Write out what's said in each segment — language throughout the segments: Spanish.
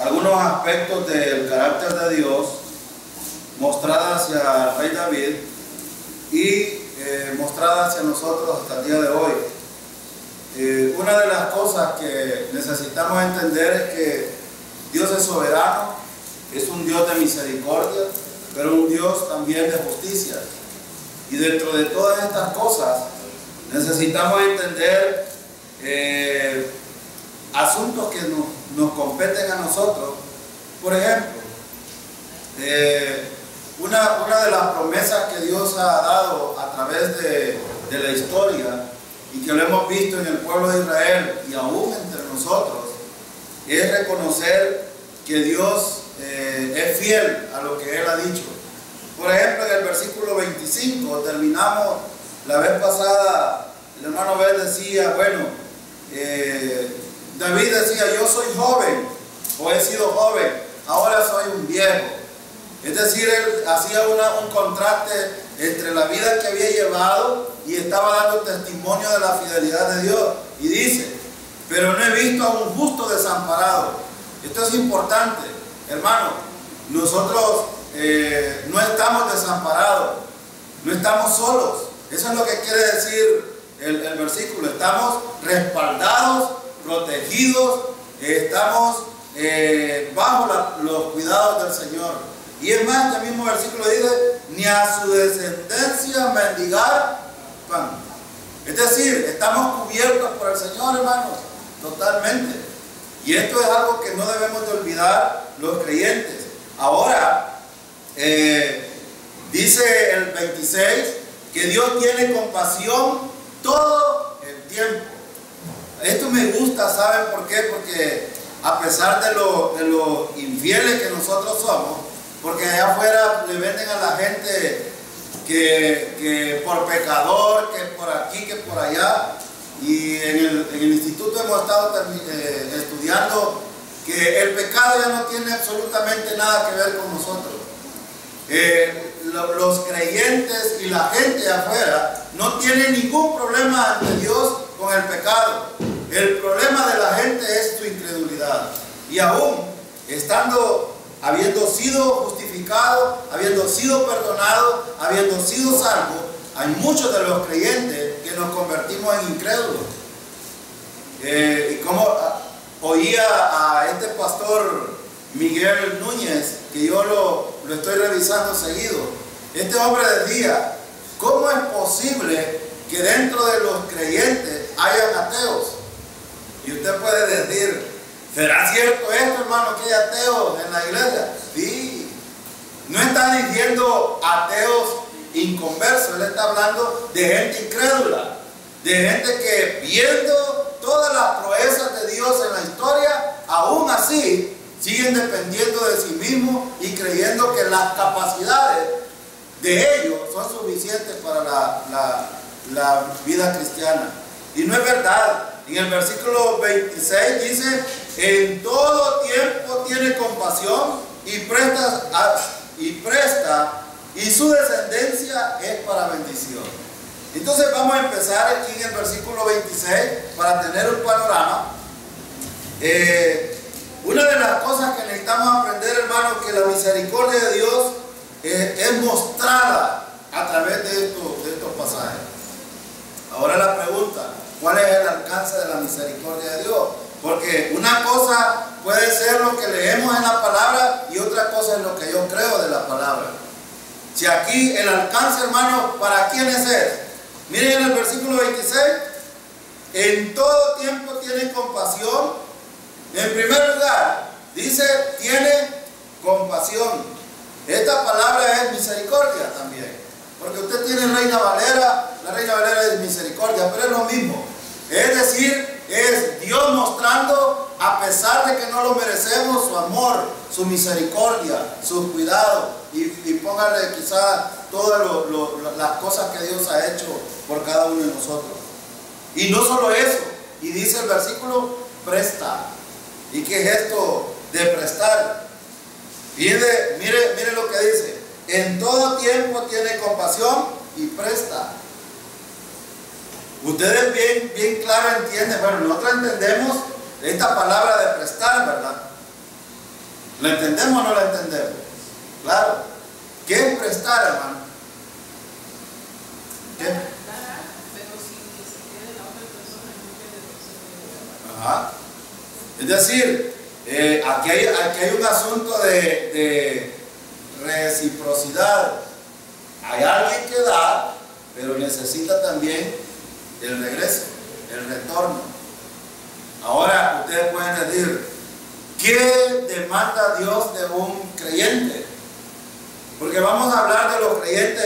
algunos aspectos del carácter de Dios mostrada hacia el rey David y mostrada hacia nosotros hasta el día de hoy. Una de las cosas que necesitamos entender es que Dios es soberano, es un Dios de misericordia, pero un Dios también de justicia. Y dentro de todas estas cosas necesitamos entender asuntos que nos competen a nosotros. Por ejemplo, una de las promesas que Dios ha dado a través de la historia y que lo hemos visto en el pueblo de Israel y aún entre nosotros, es reconocer que Dios es fiel a lo que Él ha dicho. Por ejemplo, en el versículo 25, terminamos la vez pasada, el hermano Bel decía, bueno, David decía, yo soy joven, o he sido joven, ahora soy un viejo. Es decir, él hacía un contraste entre la vida que había llevado y estaba dando testimonio de la fidelidad de Dios. Y dice, pero no he visto a un justo desamparado. Esto es importante, hermano. Nosotros no estamos desamparados, no estamos solos. Eso es lo que quiere decir el versículo. Estamos respaldados, protegidos, estamos bajo los cuidados del Señor. Y es más, este mismo versículo dice, ni a su descendencia mendigar pan. Es decir, estamos cubiertos por el Señor, hermanos, totalmente. Y esto es algo que no debemos de olvidar los creyentes. Ahora, dice el 26, que Dios tiene compasión todo el tiempo. Esto me gusta, ¿saben por qué? Porque a pesar de lo infieles que nosotros somos, porque allá afuera le venden a la gente que por pecador, que por aquí, que por allá. Y en el instituto hemos estado estudiando que el pecado ya no tiene absolutamente nada que ver con nosotros. Los creyentes y la gente de afuera no tienen ningún problema ante Dios con el pecado. El problema de la gente es su incredulidad. Y aún habiendo sido justificado, habiendo sido perdonado, habiendo sido salvo, hay muchos de los creyentes que nos convertimos en incrédulos. Y como oía a este pastor Miguel Núñez, que yo lo estoy revisando seguido, este hombre decía, ¿cómo es posible que dentro de los creyentes hayan ateos? Y usted puede decir, ¿será cierto esto, hermano, que hay ateos en la iglesia? Sí. No está diciendo ateos inconversos, él está hablando de gente incrédula, de gente que viendo todas las proezas de Dios en la historia, aún así siguen dependiendo de sí mismos y creyendo que las capacidades de ellos son suficientes para la vida cristiana. Y no es verdad. En el versículo 26 dice, en todo tiempo tiene compasión y presta, y su descendencia es para bendición. Entonces vamos a empezar aquí en el versículo 26 para tener un panorama. Una de las cosas que necesitamos aprender, hermanos, que la misericordia de Dios es mostrada a través de estos pasajes. Ahora la pregunta, ¿cuál es el alcance de la misericordia de Dios? Porque una cosa puede ser lo que leemos en la palabra y otra cosa es lo que yo creo de la palabra. Si aquí el alcance, hermano, ¿para quiénes es? Miren en el versículo 26, en todo tiempo tiene compasión. En primer lugar, dice, tiene compasión. Esta palabra es misericordia también. Porque usted tiene Reina Valera, la Reina Valera es misericordia, pero es lo mismo. Es decir, es Dios mostrando, a pesar de que no lo merecemos, su amor, su misericordia, su cuidado. Y póngale quizás todas las cosas que Dios ha hecho por cada uno de nosotros. Y no solo eso, y dice el versículo, presta. ¿Y qué es esto de prestar? Mire lo que dice. En todo tiempo tiene compasión y presta. Ustedes bien claro entienden, bueno, nosotros entendemos esta palabra de prestar, ¿verdad? ¿La entendemos o no la entendemos? Claro. ¿Qué es prestar, hermano? ¿Qué? Ajá. Es decir, aquí hay un asunto de reciprocidad. Hay alguien que da, pero necesita también el regreso, el retorno. Ahora, ustedes pueden decir, ¿qué demanda Dios de un creyente? Porque vamos a hablar de los creyentes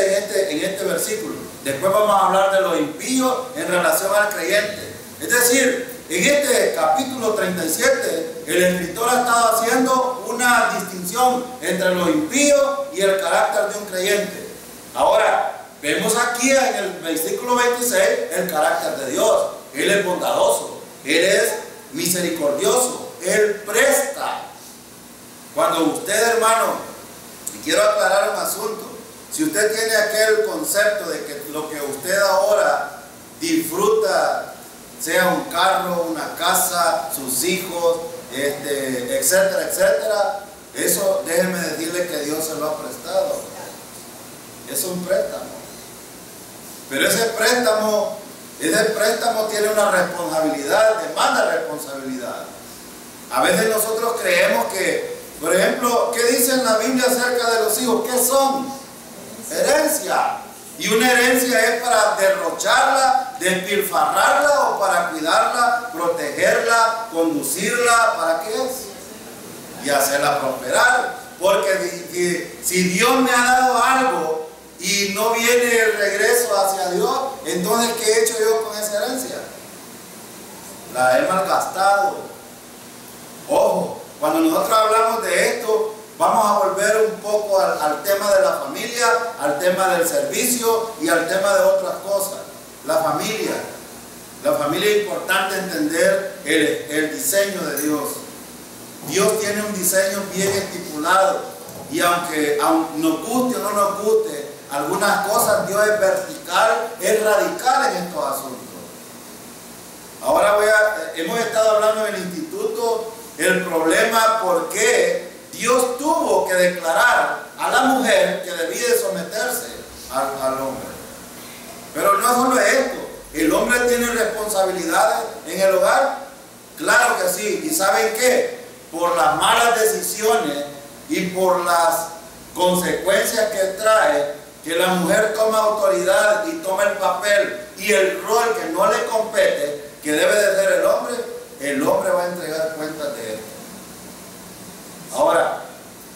en este versículo. Después vamos a hablar de los impíos en relación al creyente. Es decir, en este capítulo 37, el escritor ha estado haciendo una distinción entre los impíos y el carácter de un creyente. Ahora, vemos aquí en el versículo 26 el carácter de Dios. Él es bondadoso, Él es misericordioso, Él presta. Cuando usted, hermano, y quiero aclarar un asunto, si usted tiene aquel concepto de que lo que usted ahora disfruta, sea un carro, una casa, sus hijos, etcétera, etcétera, eso déjeme decirle que Dios se lo ha prestado. Es un préstamo. Pero ese préstamo tiene una responsabilidad, demanda responsabilidad. A veces nosotros creemos que, por ejemplo, ¿qué dice en la Biblia acerca de los hijos? ¿Qué son? Herencia. Y una herencia es para derrocharla, despilfarrarla o para cuidarla, protegerla, conducirla. ¿Para qué es? Y hacerla prosperar. Porque si Dios me ha dado algo y no viene el regreso hacia Dios, entonces ¿qué he hecho yo con esa herencia? La he malgastado. Ojo, cuando nosotros hablamos de esto, vamos a volver un poco al tema de la familia, al tema del servicio y al tema de otras cosas. La familia es importante entender el diseño de Dios. Dios tiene un diseño bien estipulado y aunque nos guste o no nos guste, algunas cosas Dios es vertical, es radical en estos asuntos. Ahora hemos estado hablando en el instituto el problema por qué Dios tuvo que declarar a la mujer que debía de someterse al hombre. Pero no solo esto, el hombre tiene responsabilidades en el hogar, claro que sí. ¿Y saben qué? Por las malas decisiones y por las consecuencias que trae, que la mujer toma autoridad y toma el papel y el rol que no le compete, que debe de ser el hombre va a entregar cuentas de esto. Ahora,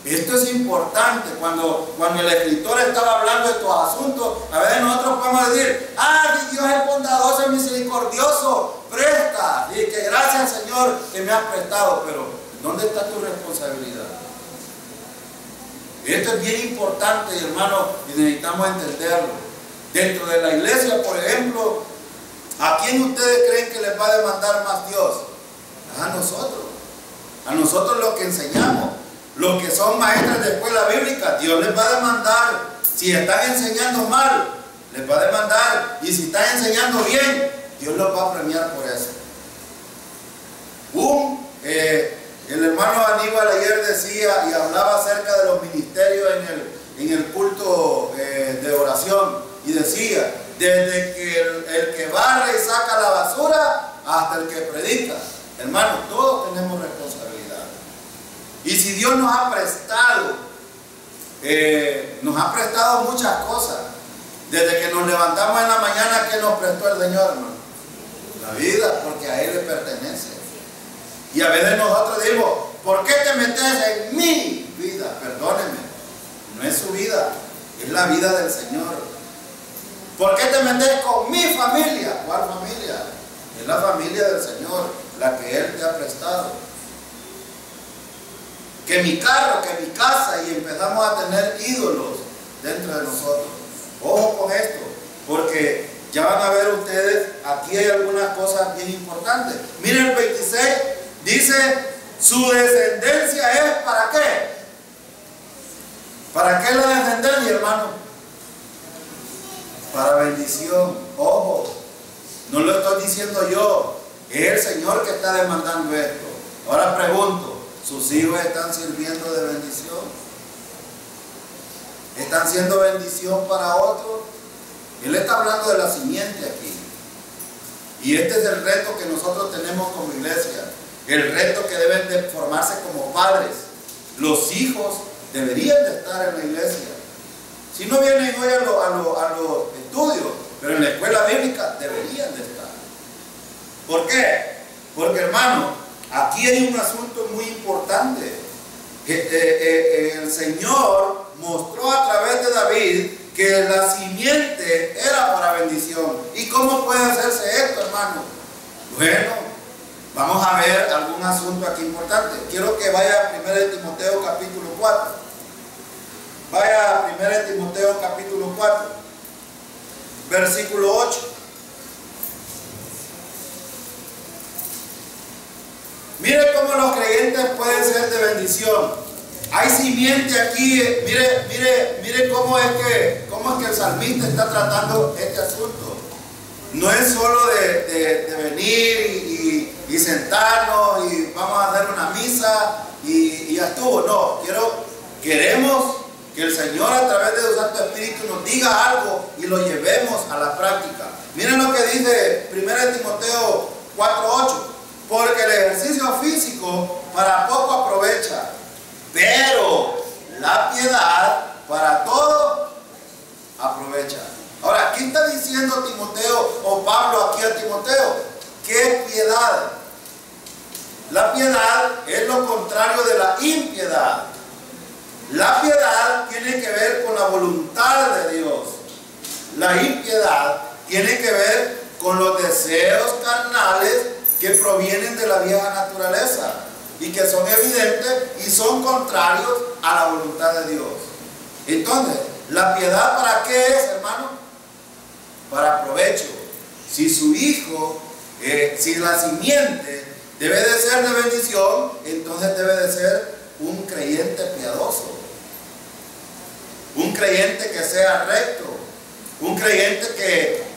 esto es importante. Cuando el escritor estaba hablando de estos asuntos, a veces nosotros podemos decir, Dios es bondadoso, es misericordioso, presta, y que gracias Señor que me has prestado, pero ¿dónde está tu responsabilidad? Esto es bien importante, hermano, y necesitamos entenderlo. Dentro de la iglesia, por ejemplo, ¿a quién ustedes creen que les va a demandar más Dios? A nosotros. A nosotros los que enseñamos. Los que son maestros de escuela bíblica, Dios les va a demandar. Si están enseñando mal, les va a demandar. Y si están enseñando bien, Dios los va a premiar por eso. El hermano Aníbal ayer decía y hablaba acerca de los ministerios en el culto de oración. Y decía, desde que el que barre y saca la basura hasta el que predica. Hermanos, todos tenemos responsabilidad. Y si Dios nos ha prestado muchas cosas. Desde que nos levantamos en la mañana, ¿qué nos prestó el Señor, hermano? La vida, porque a Él le pertenece. Y a veces nosotros decimos, ¿por qué te metes en mi vida? Perdóneme, no es su vida, es la vida del Señor. ¿Por qué te metes con mi familia? ¿Cuál familia? Es la familia del Señor, la que Él te ha prestado. Que mi carro, que mi casa, y empezamos a tener ídolos dentro de nosotros. Ojo con esto, porque ya van a ver ustedes, aquí hay algunas cosas bien importantes. Miren el 26, dice, su descendencia es ¿para qué? ¿Para qué la descendencia, hermano? Para bendición. Ojo, no lo estoy diciendo yo, es el Señor que está demandando esto. Ahora pregunto, ¿Sus hijos están sirviendo de bendición? ¿Están siendo bendición para otros? Él está hablando de la simiente aquí. Y este es el reto que nosotros tenemos como iglesia. El reto que deben de formarse como padres. Los hijos deberían de estar en la iglesia. Si no vienen hoy a los estudios, pero en la escuela bíblica deberían de estar. ¿Por qué? Porque, hermano, aquí hay un asunto muy importante. El Señor mostró a través de David que la simiente era para bendición. ¿Y cómo puede hacerse esto, hermano? Bueno, vamos a ver algún asunto aquí importante. Quiero que vaya a 1 Timoteo capítulo 4. Vaya a 1 Timoteo capítulo 4, versículo 8. Mire cómo los creyentes pueden ser de bendición. Hay simiente aquí. Mire cómo es que el salmista está tratando este asunto. No es solo de venir y sentarnos y vamos a hacer una misa y ya estuvo. No, queremos que el Señor a través de su Santo Espíritu nos diga algo y lo llevemos a la práctica. Miren lo que dice 1 Timoteo 4:8. Porque el ejercicio físico para poco aprovecha, pero la piedad para todo aprovecha. Ahora, ¿qué está diciendo Timoteo o Pablo aquí a Timoteo? ¿Qué es piedad? La piedad es lo contrario de la impiedad. La piedad tiene que ver con la voluntad de Dios. La impiedad tiene que ver con los deseos carnales que provienen de la vieja naturaleza y que son evidentes y son contrarios a la voluntad de Dios. Entonces, ¿la piedad para qué es, hermano? Para provecho. Si su hijo, si la simiente debe de ser de bendición, entonces debe de ser un creyente piadoso, un creyente que sea recto, un creyente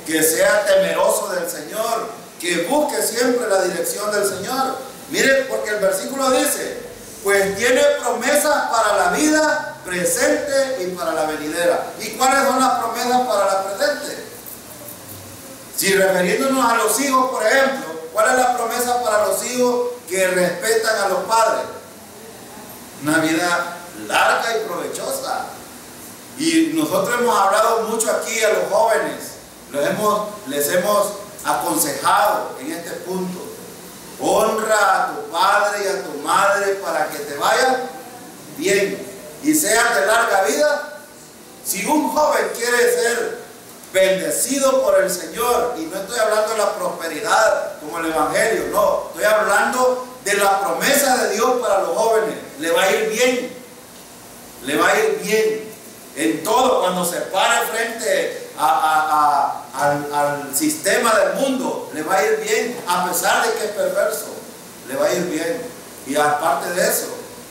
que sea temeroso del Señor, que busque siempre la dirección del Señor. Miren, porque el versículo dice, pues tiene promesas para la vida presente y para la venidera. ¿Y cuáles son las promesas para la presente? Si refiriéndonos a los hijos, por ejemplo, ¿cuál es la promesa para los hijos que respetan a los padres? Una vida larga y provechosa. Y nosotros hemos hablado mucho aquí a los jóvenes, les hemos aconsejado en este punto: honra a tu padre y a tu madre para que te vaya bien y seas de larga vida. Si un joven quiere ser bendecido por el Señor, y no estoy hablando de la prosperidad como el Evangelio, no, estoy hablando de la promesa de Dios para los jóvenes, le va a ir bien, le va a ir bien en todo. Cuando se pare frente al sistema del mundo, le va a ir bien, a pesar de que es perverso, le va a ir bien. Y aparte de eso,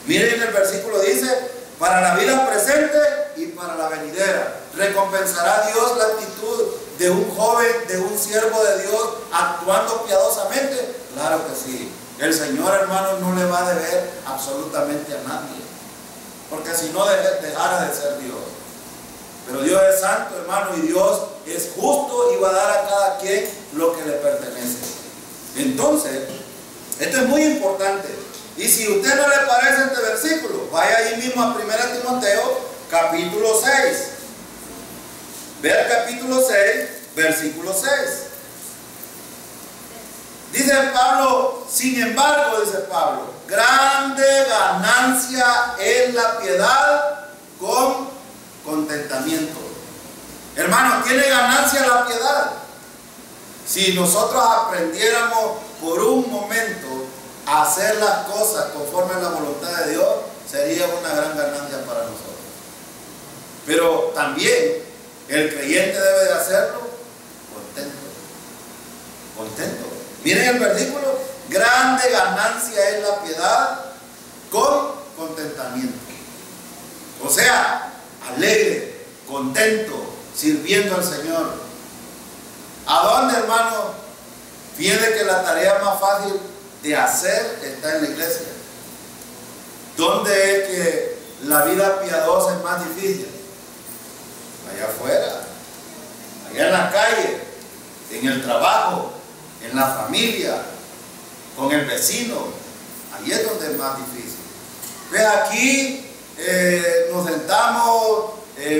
miren, el versículo dice: para la vida presente y para la venidera. ¿Recompensará Dios la actitud de un joven, de un siervo de Dios, actuando piadosamente? Claro que sí. El Señor, hermano, no le va a deber absolutamente a nadie, porque si no dejara de ser Dios. Pero Dios es santo, hermano, y Dios es justo y va a dar a cada quien lo que le pertenece. Entonces, esto es muy importante. Y si a usted no le parece este versículo, vaya ahí mismo a 1 Timoteo capítulo 6. Vea el capítulo 6, versículo 6. Dice Pablo, sin embargo, dice Pablo, grande ganancia es la piedad con contentamiento. Hermano, ¿tiene ganancia la piedad? Si nosotros aprendiéramos por un momento a hacer las cosas conforme a la voluntad de Dios, sería una gran ganancia para nosotros. Pero también el creyente debe de hacerlo contento. Contento. Miren el versículo: grande ganancia es la piedad con contentamiento. O sea, alegre, contento, sirviendo al Señor. ¿A dónde, hermano? Fíjense que la tarea más fácil de hacer está en la iglesia. ¿Dónde es que la vida piadosa es más difícil? Allá afuera, allá en la calle, en el trabajo, en la familia, con el vecino. Ahí es donde es más difícil. Pues aquí nos sentamos,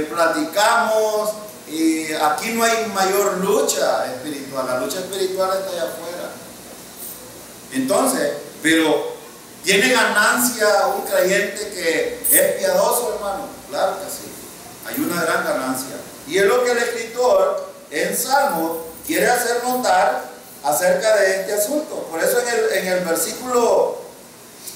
platicamos, y aquí no hay mayor lucha espiritual. La lucha espiritual está allá afuera. Entonces, pero ¿tiene ganancia un creyente que es piadoso, hermano? Claro que sí. Hay una gran ganancia. Y es lo que el escritor en Salmo quiere hacer notar acerca de este asunto. Por eso en el versículo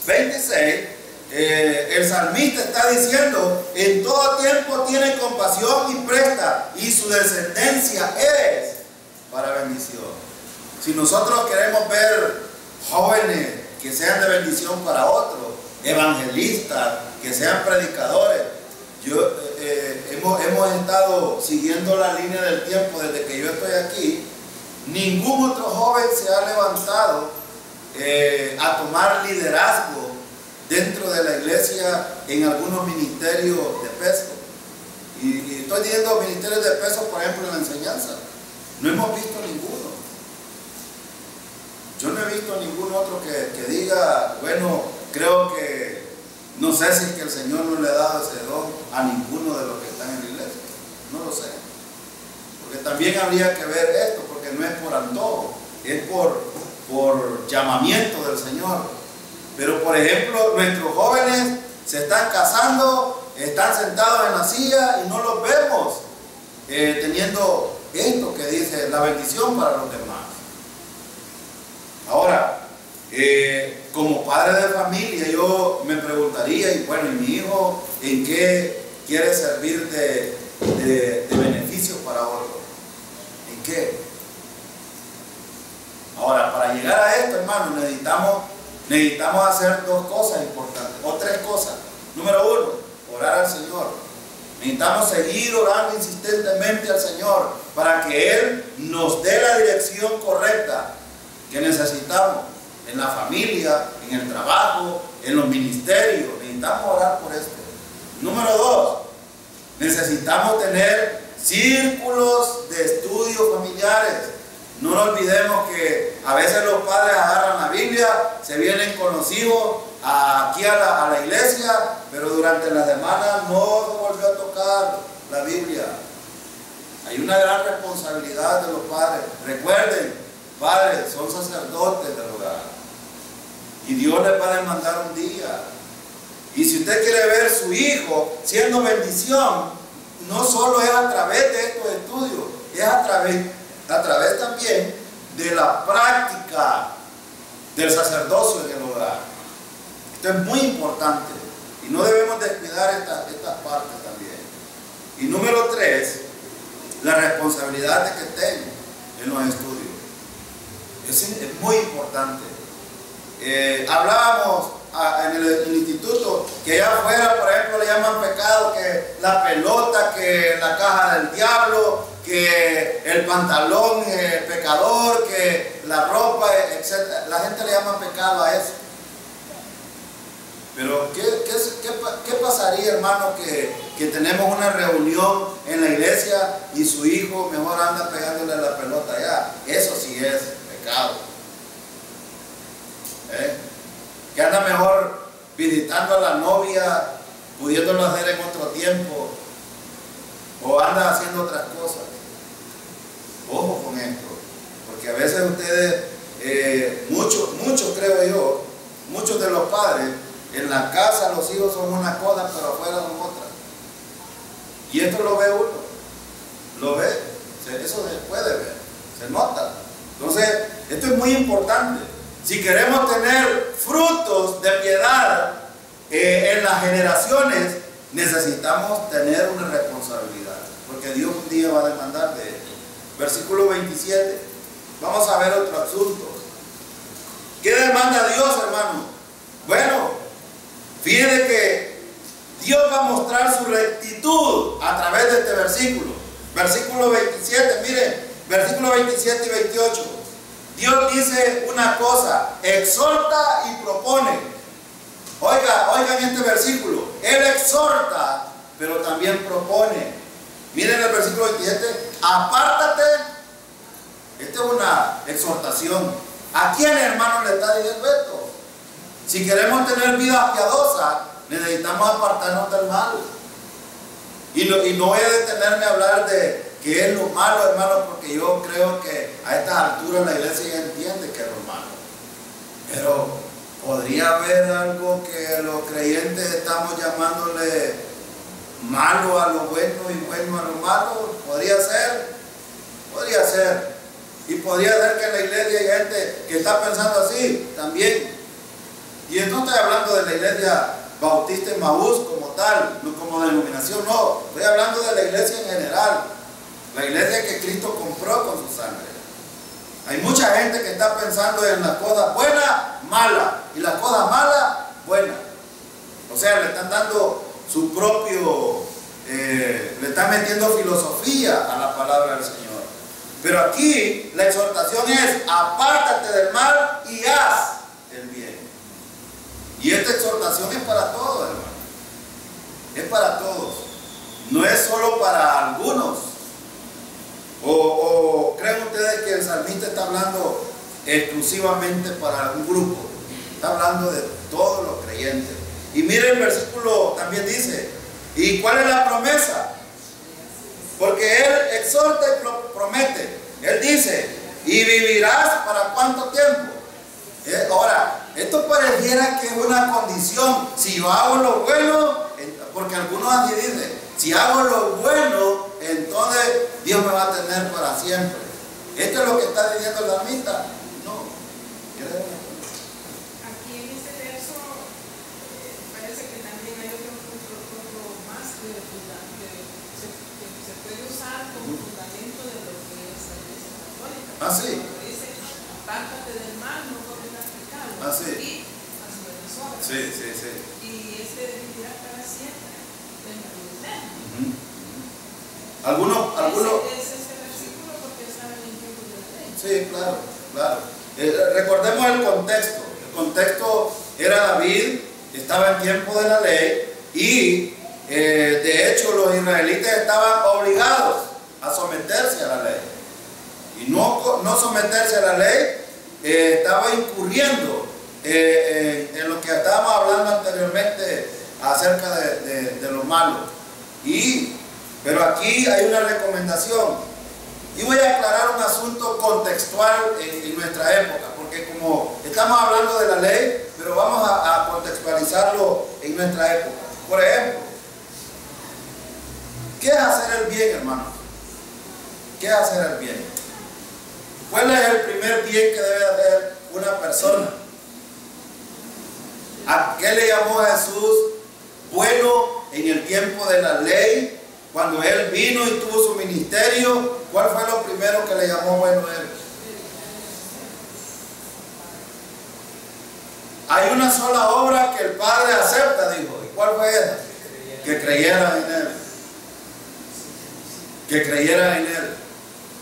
26, el salmista está diciendo: en todo tiempo tiene compasión y presta, y su descendencia es para bendición. Si nosotros queremos ver jóvenes que sean de bendición para otros, evangelistas, que sean predicadores, hemos estado siguiendo la línea del tiempo desde que yo estoy aquí. Ningún otro joven se ha levantado a tomar liderazgo dentro de la iglesia en algunos ministerios de peso. Y estoy diciendo ministerios de peso, por ejemplo, en la enseñanza. No hemos visto ninguno. Yo no he visto ningún otro que diga, bueno, creo que, no sé si es que el Señor no le ha dado ese don a ninguno de los que están en la iglesia. No lo sé. Porque también habría que ver esto, porque no es por antojo, es por llamamiento del Señor. Pero por ejemplo, nuestros jóvenes se están casando, están sentados en la silla y no los vemos teniendo esto que dice la bendición para los demás. Ahora, como padre de familia, yo me preguntaría, y bueno, ¿y mi hijo en qué quiere servir de beneficio para otro? ¿En qué? Ahora, para llegar a esto, hermano, necesitamos hacer dos cosas importantes, o tres cosas. Número uno, orar al Señor. Necesitamos seguir orando insistentemente al Señor para que Él nos dé la dirección correcta que necesitamos en la familia, en el trabajo, en los ministerios. Necesitamos orar por esto. Número dos, necesitamos tener círculos de estudio familiares. No nos olvidemos que a veces los padres agarran la Biblia, se vienen con los hijos aquí a la iglesia, pero durante la semana no se volvió a tocar la Biblia. Hay una gran responsabilidad de los padres. Recuerden, padres son sacerdotes del hogar y Dios les va a demandar un día. Y si usted quiere ver a su hijo siendo bendición, no solo es a través de estos estudios, es a través también de la práctica del sacerdocio en el hogar. Esto es muy importante y no debemos descuidar estas partes también. Y número tres, la responsabilidad de que estén en los estudios. Es muy importante. Hablábamos en el instituto que allá afuera, por ejemplo, le llaman pecado que la pelota, que la caja del diablo, que el pantalón pecador, que la ropa, etc. La gente le llama pecado a eso. Pero ¿qué pasaría, hermano, que tenemos una reunión en la iglesia y su hijo mejor anda pegándole la pelota allá? Eso sí es pecado. Que anda mejor visitando a la novia, pudiéndolo hacer en otro tiempo, o anda haciendo otras cosas. Ojo con esto, porque a veces ustedes, muchos creo yo, muchos de los padres, en la casa los hijos son una cosa, pero afuera son otras. Y esto lo ve uno, lo ve, eso se puede ver, se nota. Entonces, esto es muy importante. Si queremos tener frutos de piedad en las generaciones, necesitamos tener una responsabilidad, porque Dios un día va a demandar de esto. Versículo 27, vamos a ver otro asunto. ¿Qué demanda Dios, hermano? Bueno, fíjense que Dios va a mostrar su rectitud a través de este versículo. Versículo 27, miren, versículo 27 y 28. Dios dice una cosa, exhorta y propone. Oiga oigan este versículo, Él exhorta, pero también propone. Miren el versículo 27, apártate. Esta es una exhortación. ¿A quién, hermano, le está diciendo esto? Si queremos tener vida piadosa, necesitamos apartarnos del mal. Y no voy a detenerme a hablar de qué es lo malo, hermano, porque yo creo que a estas alturas la iglesia ya entiende qué es lo malo. Pero podría haber algo que los creyentes estamos llamándole malo a lo bueno y bueno a lo malo. Podría ser. Y podría ser que en la iglesia hay gente que está pensando así también. Y no estoy hablando de la iglesia bautista en Maús como tal, no como denominación, no. Estoy hablando de la iglesia en general. La iglesia que Cristo compró con su sangre. Hay mucha gente que está pensando en las cosas buenas, malas, y las cosas malas, buenas. O sea, le están dando su propio, le están metiendo filosofía a la palabra del Señor. Pero aquí la exhortación es, apártate del mal y haz el bien. Y esta exhortación es para todos, hermano. Es para todos. No es solo para algunos. ¿O creen ustedes que el salmista está hablando exclusivamente para un grupo? Está hablando de todos los creyentes. Y miren el versículo también dice, ¿y cuál es la promesa? Porque Él exhorta y promete. Él dice, ¿y vivirás para cuánto tiempo? Ahora, esto pareciera que es una condición. Si yo hago lo bueno, porque algunos así dicen, si hago lo bueno, entonces Dios me va a tener para siempre. ¿Esto es lo que está diciendo el salmista? No. Aquí en este verso parece que también hay otro más que se puede usar como fundamento de lo que es la iglesia católica. Ah, sí. Cuando dice, apártate del mal, no cometas pecado. Ah, sí. Y haz buenas obras. Sí. Y vivirá para siempre en la vida eterna. Algunos. Es este versículo porque está en el tiempo de la ley. Sí, claro. Recordemos el contexto. El contexto era David, estaba en tiempo de la ley y de hecho los israelitas estaban obligados a someterse a la ley. Y no someterse a la ley estaba incurriendo en lo que estábamos hablando anteriormente acerca de lo malo. Pero aquí hay una recomendación. Y voy a aclarar un asunto contextual en nuestra época, porque como estamos hablando de la ley, pero vamos a contextualizarlo en nuestra época. Por ejemplo, ¿qué es hacer el bien, hermano? ¿Qué es hacer el bien? ¿Cuál es el primer bien que debe hacer una persona? ¿A qué le llamó Jesús bueno en el tiempo de la ley? Cuando Él vino y tuvo su ministerio, ¿cuál fue lo primero que le llamó bueno a Él? Hay una sola obra que el Padre acepta, dijo. ¿Y cuál fue esa? Que creyera en Él. Que creyera en Él.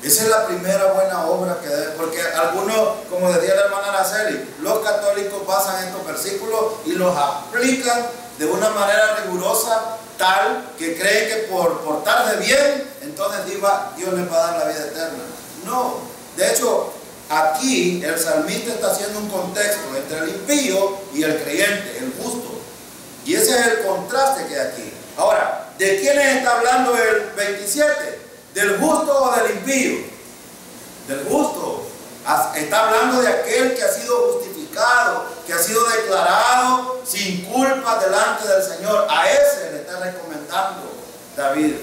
Esa es la primera buena obra que debe, porque algunos, como decía la hermana Araceli, los católicos basan estos versículos y los aplican de una manera rigurosa, tal que creen que por portarse bien, entonces Dios les va a dar la vida eterna. No, de hecho, aquí el salmista está haciendo un contexto entre el impío y el creyente, el justo. Y ese es el contraste que hay aquí. Ahora, ¿de quiénes está hablando el 27? ¿Del justo o del impío? Del justo. Está hablando de aquel que ha sido justificado, que ha sido declarado sin culpa delante del Señor. A ese le está recomendando David.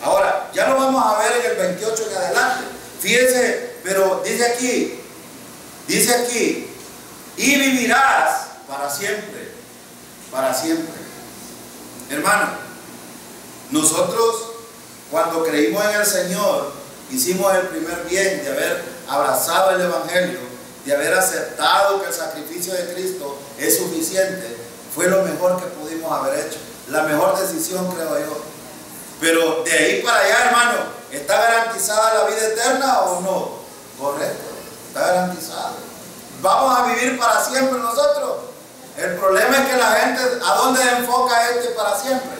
Ahora, ya lo vamos a ver en el 28 en adelante. Fíjense, pero dice aquí, y vivirás para siempre, para siempre. Hermano, nosotros cuando creímos en el Señor, hicimos el primer bien de haber abrazado el Evangelio, de haber aceptado que el sacrificio de Cristo es suficiente. Fue lo mejor que pudimos haber hecho, la mejor decisión, creo yo. Pero de ahí para allá, hermano, ¿está garantizada la vida eterna o no? Correcto, está garantizada. ¿Vamos a vivir para siempre nosotros? El problema es que la gente, ¿a dónde enfoca para siempre?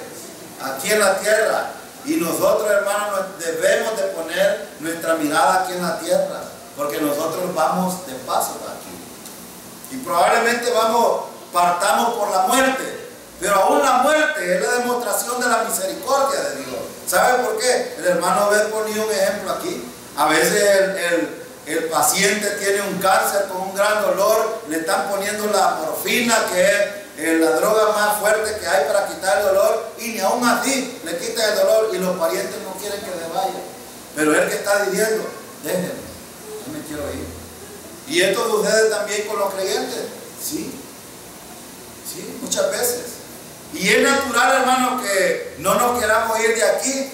Aquí en la tierra. Y nosotros, hermanos, debemos de poner nuestra mirada aquí en la tierra, porque nosotros vamos de paso aquí. Y probablemente partamos por la muerte. Pero aún la muerte es la demostración de la misericordia de Dios. ¿Sabe por qué? El hermano Abel ponía un ejemplo aquí. A veces el paciente tiene un cáncer con un gran dolor, le están poniendo la morfina, que es la droga más fuerte que hay para quitar el dolor, y ni aún así le quita el dolor, y los parientes no quieren que le vaya. Pero él que está diciendo, déjenme, yo me quiero ir. Y esto sucede también con los creyentes. Sí, muchas veces. Y es natural, hermano, que no nos queramos ir de aquí.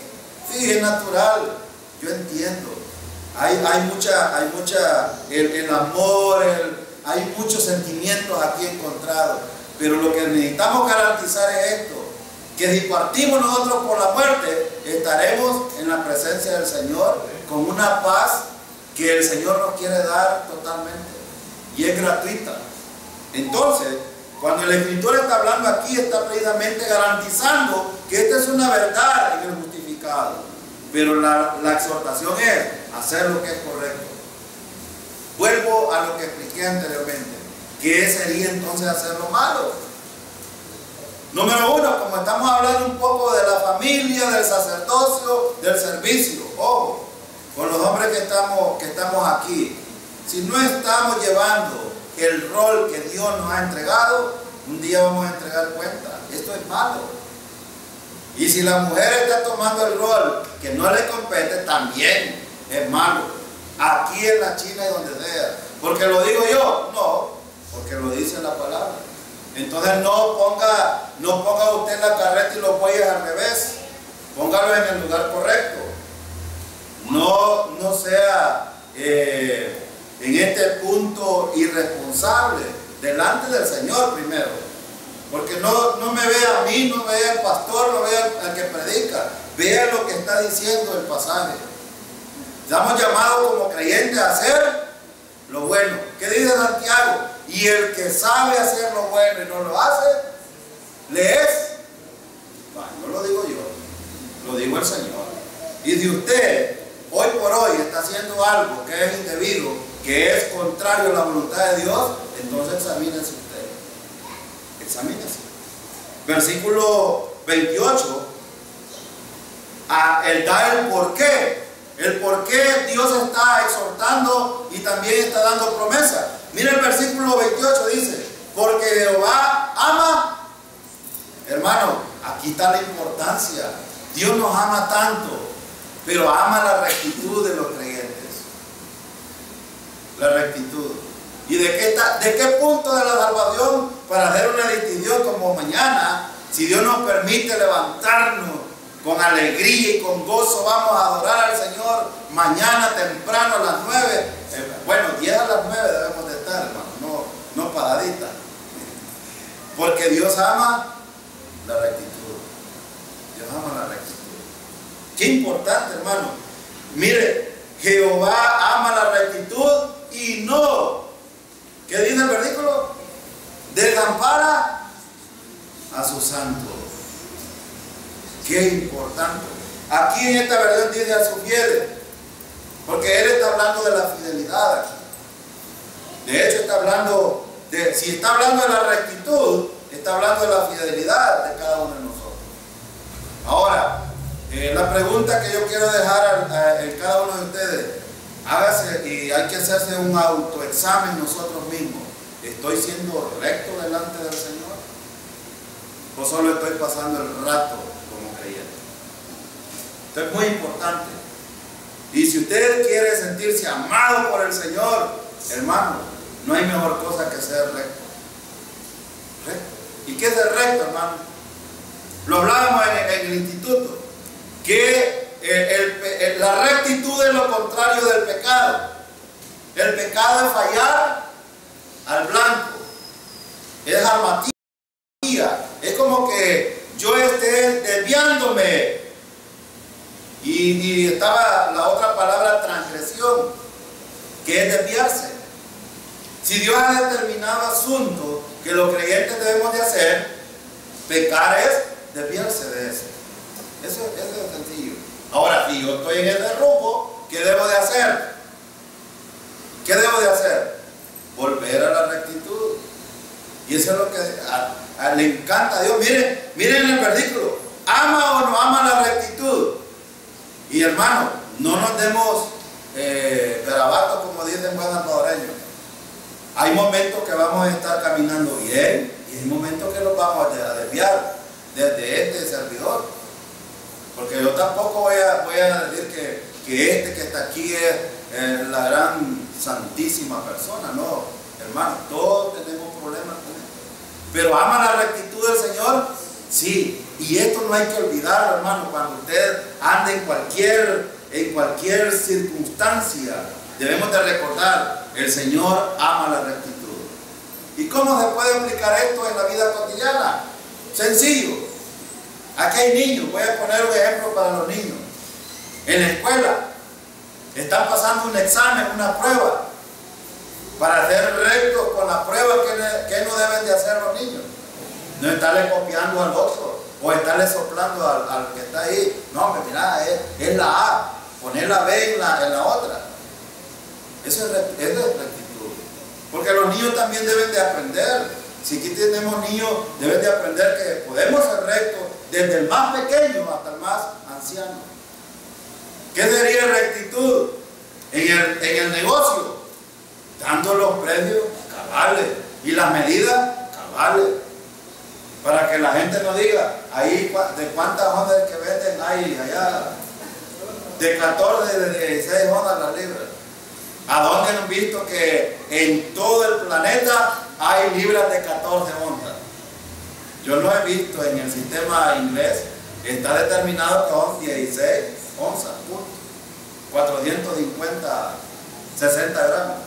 Sí, es natural. Yo entiendo. Hay mucha, el amor, hay muchos sentimientos aquí encontrados. Pero lo que necesitamos garantizar es esto: que si partimos nosotros por la muerte, estaremos en la presencia del Señor con una paz que el Señor nos quiere dar totalmente. Y es gratuita. Entonces, cuando el Escritor está hablando aquí, está precisamente garantizando que esta es una verdad en el justificado. Pero la exhortación es hacer lo que es correcto. Vuelvo a lo que expliqué anteriormente. ¿Qué sería entonces hacer lo malo? Número uno, como estamos hablando un poco de la familia, del sacerdocio, del servicio. Ojo, con los hombres que estamos aquí. Si no estamos llevando el rol que Dios nos ha entregado, un día vamos a entregar cuenta. Esto es malo. Y si la mujer está tomando el rol que no le compete, también es malo. Aquí en la China y donde sea. ¿Porque lo digo yo? No, porque lo dice la palabra. Entonces no ponga usted la carreta y los bueyes al revés. Póngalo en el lugar correcto. No sea en este punto irresponsable delante del Señor primero. Porque no me vea a mí, no vea al pastor, no vea al que predica. Vea lo que está diciendo el pasaje. Estamos llamados como creyentes a hacer lo bueno. ¿Qué dice Santiago? Y el que sabe hacer lo bueno y no lo hace, le es. Bueno, no lo digo yo, lo digo el Señor. Y si usted hoy por hoy está haciendo algo que es indebido, que es contrario a la voluntad de Dios, entonces examínese usted. Examínese. Versículo 28, él da el porqué. El por qué Dios está exhortando y también está dando promesa. Mira el versículo 28, dice: porque Jehová ama. Hermano, aquí está la importancia. Dios nos ama tanto, pero ama la rectitud de los creyentes. La rectitud. ¿Y de qué punto de la salvación? Para hacer una distinción como mañana, si Dios nos permite levantarnos con alegría y con gozo, vamos a adorar al Señor mañana temprano a las 9. Bueno, 10 a las 9 debemos de estar, hermano, no paraditas. Porque Dios ama la rectitud. Dios ama la rectitud. Qué importante, hermano. Mire, Jehová ama la rectitud y no, ¿qué dice el versículo? Desampara a sus santos. Qué importante. Aquí en esta versión dice a sus fieles, porque él está hablando de la fidelidad aquí. De hecho está hablando si está hablando de la rectitud, está hablando de la fidelidad de cada uno de nosotros. Ahora, la pregunta que yo quiero dejar a cada uno de ustedes, hágase, y hay que hacerse un autoexamen nosotros mismos. ¿Estoy siendo recto delante del Señor? ¿O solo estoy pasando el rato como creyente? Esto es muy importante. Y si usted quiere sentirse amado por el Señor, hermano, no hay mejor cosa que ser recto. ¿Recto? ¿Y qué es ser recto, hermano? Lo hablábamos en el instituto, que la rectitud es lo contrario del pecado. El pecado es fallar al blanco, es armatía, es como que yo esté desviándome. Y estaba la otra palabra, transgresión, que es desviarse. Si Dios ha determinado asunto que que los creyentes debemos de hacer. Pecar es desviarse de eso. Eso es sencillo. Ahora, si yo estoy en el derrumbo, ¿qué debo de hacer? ¿Qué debo de hacer? Volver a la rectitud. Y eso es lo que le encanta a Dios. Miren el versículo. ¿Ama o no ama la rectitud? Y hermano, no nos demos garabatos, como dicen buenos salvadoreños. Hay momentos que vamos a estar caminando bien y hay momentos que nos vamos a desviar desde este servidor. Porque yo tampoco voy a decir que este que está aquí es la gran santísima persona. No, hermano, todos tenemos problemas con esto. Pero ¿ama la rectitud del Señor? Sí. Y esto no hay que olvidarlo, hermano. Cuando usted ande en cualquier circunstancia, debemos de recordar, el Señor ama la rectitud. ¿Y cómo se puede aplicar esto en la vida cotidiana? Sencillo. Aquí hay niños, voy a poner un ejemplo para los niños. En la escuela están pasando un examen, una prueba, para ser rectos con la prueba que no deben de hacer los niños. No estarle copiando al otro o estarle soplando al que está ahí. No, mira, es la A, poner la B en la otra. Eso es rectitud. Porque los niños también deben de aprender. Si aquí tenemos niños, deben de aprender que podemos ser rectos desde el más pequeño hasta el más anciano. ¿Qué sería rectitud? En el negocio, dando los precios cabales y las medidas cabales, para que la gente no diga ahí de cuántas ondas que venden hay allá, de 14, de 16 ondas la libra. ¿A dónde han visto que en todo el planeta hay libras de 14 onzas? Yo no he visto. En el sistema inglés está determinado que son 16 onzas, punto. 450, 60 gramos.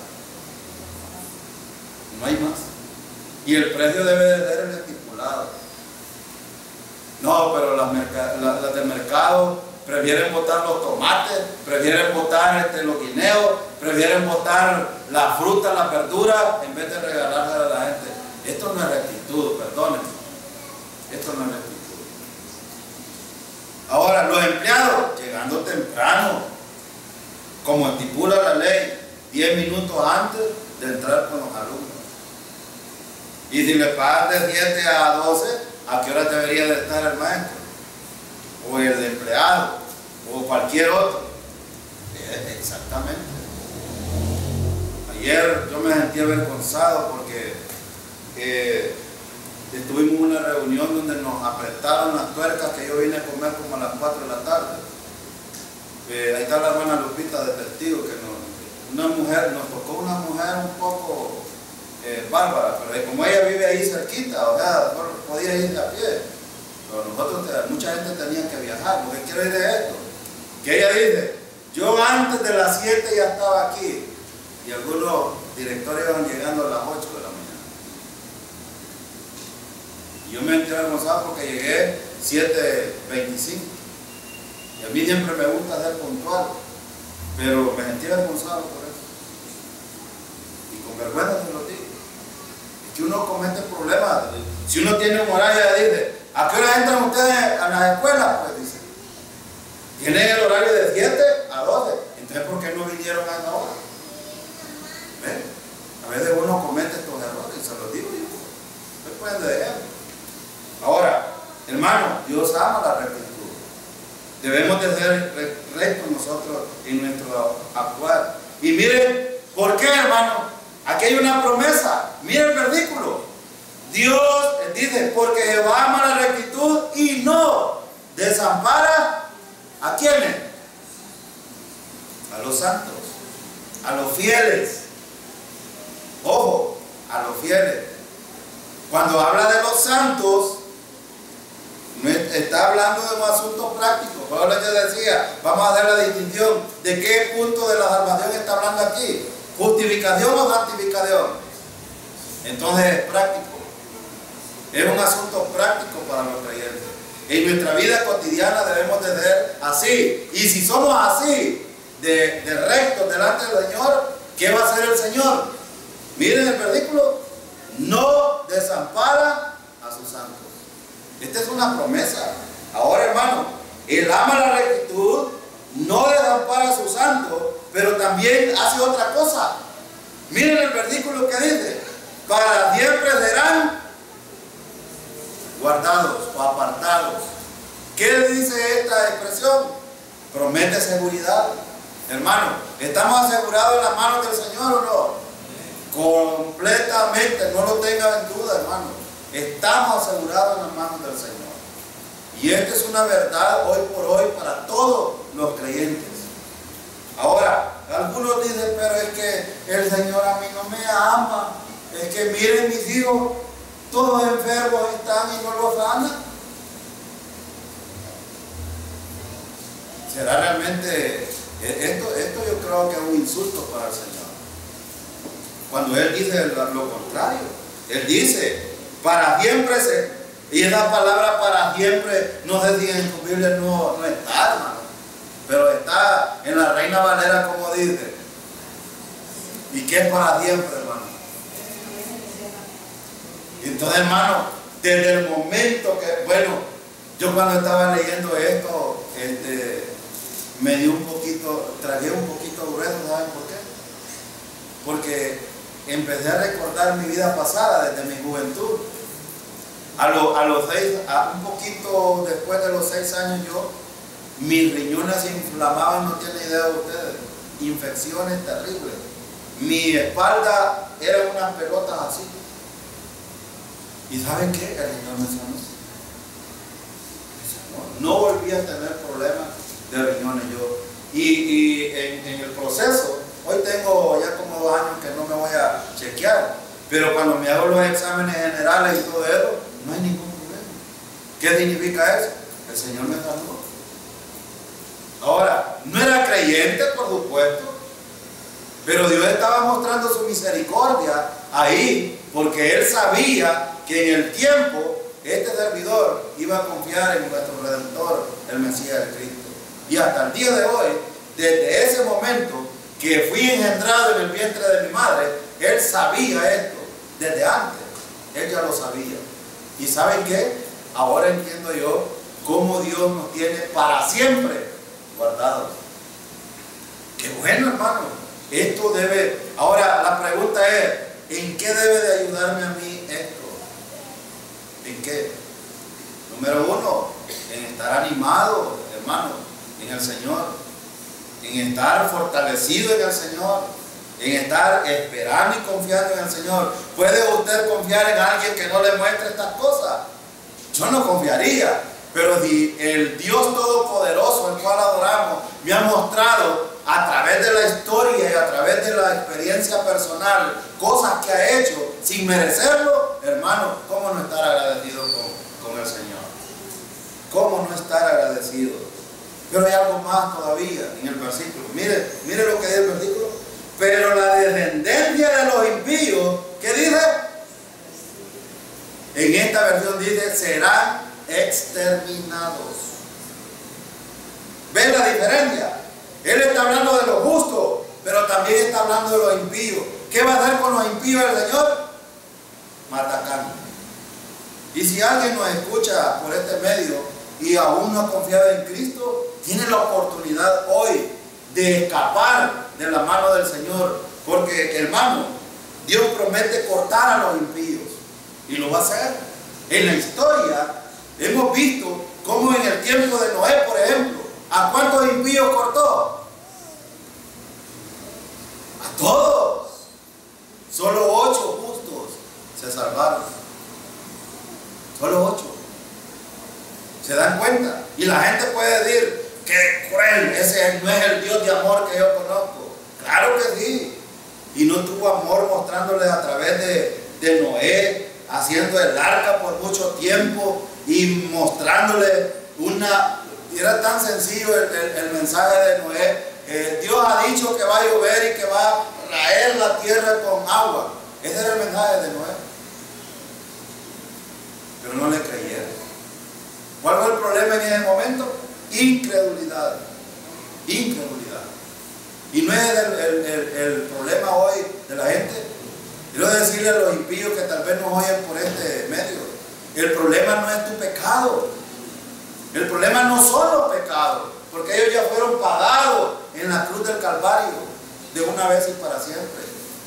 No hay más. Y el precio debe de ser el estipulado. No, pero las del mercado prefieren botar los tomates, prefieren botar los guineos, prefieren botar la fruta, la verdura, en vez de regalársela a la gente. Esto no es rectitud, perdónenme. Esto no es rectitud. Ahora, los empleados, llegando temprano, como estipula la ley, 10 minutos antes de entrar con los alumnos. Y si le pagan de 7 a 12, ¿a qué hora debería de estar el maestro? O el empleado, o cualquier otro. Exactamente. Ayer yo me sentí avergonzado porque estuvimos en una reunión donde nos apretaron las tuercas que yo vine a comer como a las 4 de la tarde. Ahí está la hermana Lupita de testigo, que nos tocó una mujer un poco bárbara, pero como ella vive ahí cerquita, o sea, no podía ir a pie. Pero nosotros, mucha gente tenía que viajar. Lo que quiero decir es esto, que ella dice, yo antes de las 7 ya estaba aquí, y algunos directores iban llegando a las 8 de la mañana. Y yo me sentí avergonzado porque llegué 7:25. Y a mí siempre me gusta ser puntual, pero me sentí avergonzado por eso. Y con vergüenza se lo digo. Es que uno comete problemas. Si uno tiene un horario, dice, ¿a qué hora entran ustedes a las escuelas? Pues dice, tienen el horario de 7 a 12. Entonces, ¿por qué no vinieron a esa hora? ¿Ven? A veces uno comete estos errores, y se los digo yo. Ustedes pueden leer. Ahora, hermano, Dios ama la rectitud. Debemos de ser rectos nosotros en nuestro actuar. Y miren, ¿por qué, hermano? Aquí hay una promesa. Miren el versículo. Dios dice, porque Jehová ama la rectitud y no desampara ¿a quiénes? A los santos, a los fieles. Ojo, a los fieles. Cuando habla de los santos, no está hablando de un asunto práctico. Por eso yo decía, vamos a hacer la distinción de qué punto de la salvación está hablando aquí. ¿Justificación o santificación? Entonces es práctico. Es un asunto práctico para los creyentes. En nuestra vida cotidiana debemos de ser así. Y si somos así, de rectos delante del Señor, ¿qué va a hacer el Señor? Miren el versículo. No desampara a sus santos. Esta es una promesa. Ahora, hermano, Él ama la rectitud, no desampara a sus santos, pero también hace otra cosa. Miren el versículo que dice: para siempre serán guardados o apartados. ¿Qué dice esta expresión? Promete seguridad. Hermano, ¿estamos asegurados en las manos del Señor o no? Completamente, no lo tenga en duda, hermano. Estamos asegurados en las manos del Señor. Y esta es una verdad hoy por hoy para todos los creyentes. Ahora, algunos dicen, pero es que el Señor a mí no me ama. Es que miren, mis hijos, todos enfermos están y no los sanan. ¿Será realmente esto yo creo que es un insulto para el Señor? Cuando Él dice lo contrario. Él dice, para siempre y esa palabra para siempre, no sé si en tu Biblia no está, hermano, pero está en la Reina Valera como dice. ¿Y qué es para siempre, hermano? Entonces, hermano, desde el momento que, bueno, yo cuando estaba leyendo esto, me dio un poquito, tragué un poquito grueso, ¿saben por qué? Porque empecé a recordar mi vida pasada desde mi juventud. Un poquito después de los 6 años mis riñones se inflamaban, no tienen idea de ustedes, infecciones terribles. Mi espalda era unas pelotas así. ¿Y saben qué? El Señor me sanó. No volví a tener problemas de riñones yo. Y en el proceso, hoy tengo ya como 2 años que no me voy a chequear, pero cuando me hago los exámenes generales y todo eso, no hay ningún problema. ¿Qué significa eso? El Señor me sanó. Ahora, no era creyente, por supuesto, pero Dios estaba mostrando su misericordia ahí, porque Él sabía que en el tiempo este servidor iba a confiar en nuestro Redentor, el Mesías de Cristo. Y hasta el día de hoy, desde ese momento que fui engendrado en el vientre de mi madre, Él sabía esto, desde antes, Él ya lo sabía. ¿Y saben qué? Ahora entiendo yo cómo Dios nos tiene para siempre guardados. Qué bueno, hermano. Esto debe, ahora la pregunta es, ¿en qué debe de ayudarme a mí esto? ¿En qué? Número 1, en estar animado, hermano, en el Señor, en estar fortalecido en el Señor, en estar esperando y confiando en el Señor. ¿Puede usted confiar en alguien que no le muestre estas cosas? Yo no confiaría, pero si el Dios Todopoderoso, el cual adoramos, me ha mostrado a través de la historia y a través de la experiencia personal cosas que ha hecho sin merecerlo, hermano, ¿cómo no estar agradecido con el Señor? ¿Cómo no estar agradecido? Pero hay algo más todavía en el versículo. Mire lo que dice el versículo. Pero la descendencia de los impíos, ¿qué dice? En esta versión dice, serán exterminados. ¿Ven la diferencia? Él está hablando de los justos, pero también está hablando de los impíos. ¿Qué va a hacer con los impíos el Señor? Matacán. Y si alguien nos escucha por este medio y aún no ha confiado en Cristo, tiene la oportunidad hoy de escapar de la mano del Señor. Porque, hermano, Dios promete cortar a los impíos. Y lo va a hacer. En la historia hemos visto cómo en el tiempo de Noé, por ejemplo, ¿a cuántos impíos cortó? A todos. Solo 8 justos se salvaron. Solo 8. ¿Se dan cuenta? Y la gente puede decir, qué cruel, ese no es el Dios de amor que yo conozco. Claro que sí. Y no tuvo amor mostrándole a través de Noé, haciendo el arca por mucho tiempo y mostrándole era tan sencillo el mensaje de Noé. Dios ha dicho que va a llover y que va a raer la tierra con agua. Ese era el mensaje de Noé. Pero no le creyeron. ¿Cuál fue el problema en ese momento? Incredulidad. Incredulidad. Y no es el problema hoy de la gente. Quiero decirle a los impíos que tal vez nos oyen por este medio, el problema no es tu pecado. El problema no son los pecados, porque ellos ya fueron pagados en la cruz del Calvario, de una vez y para siempre.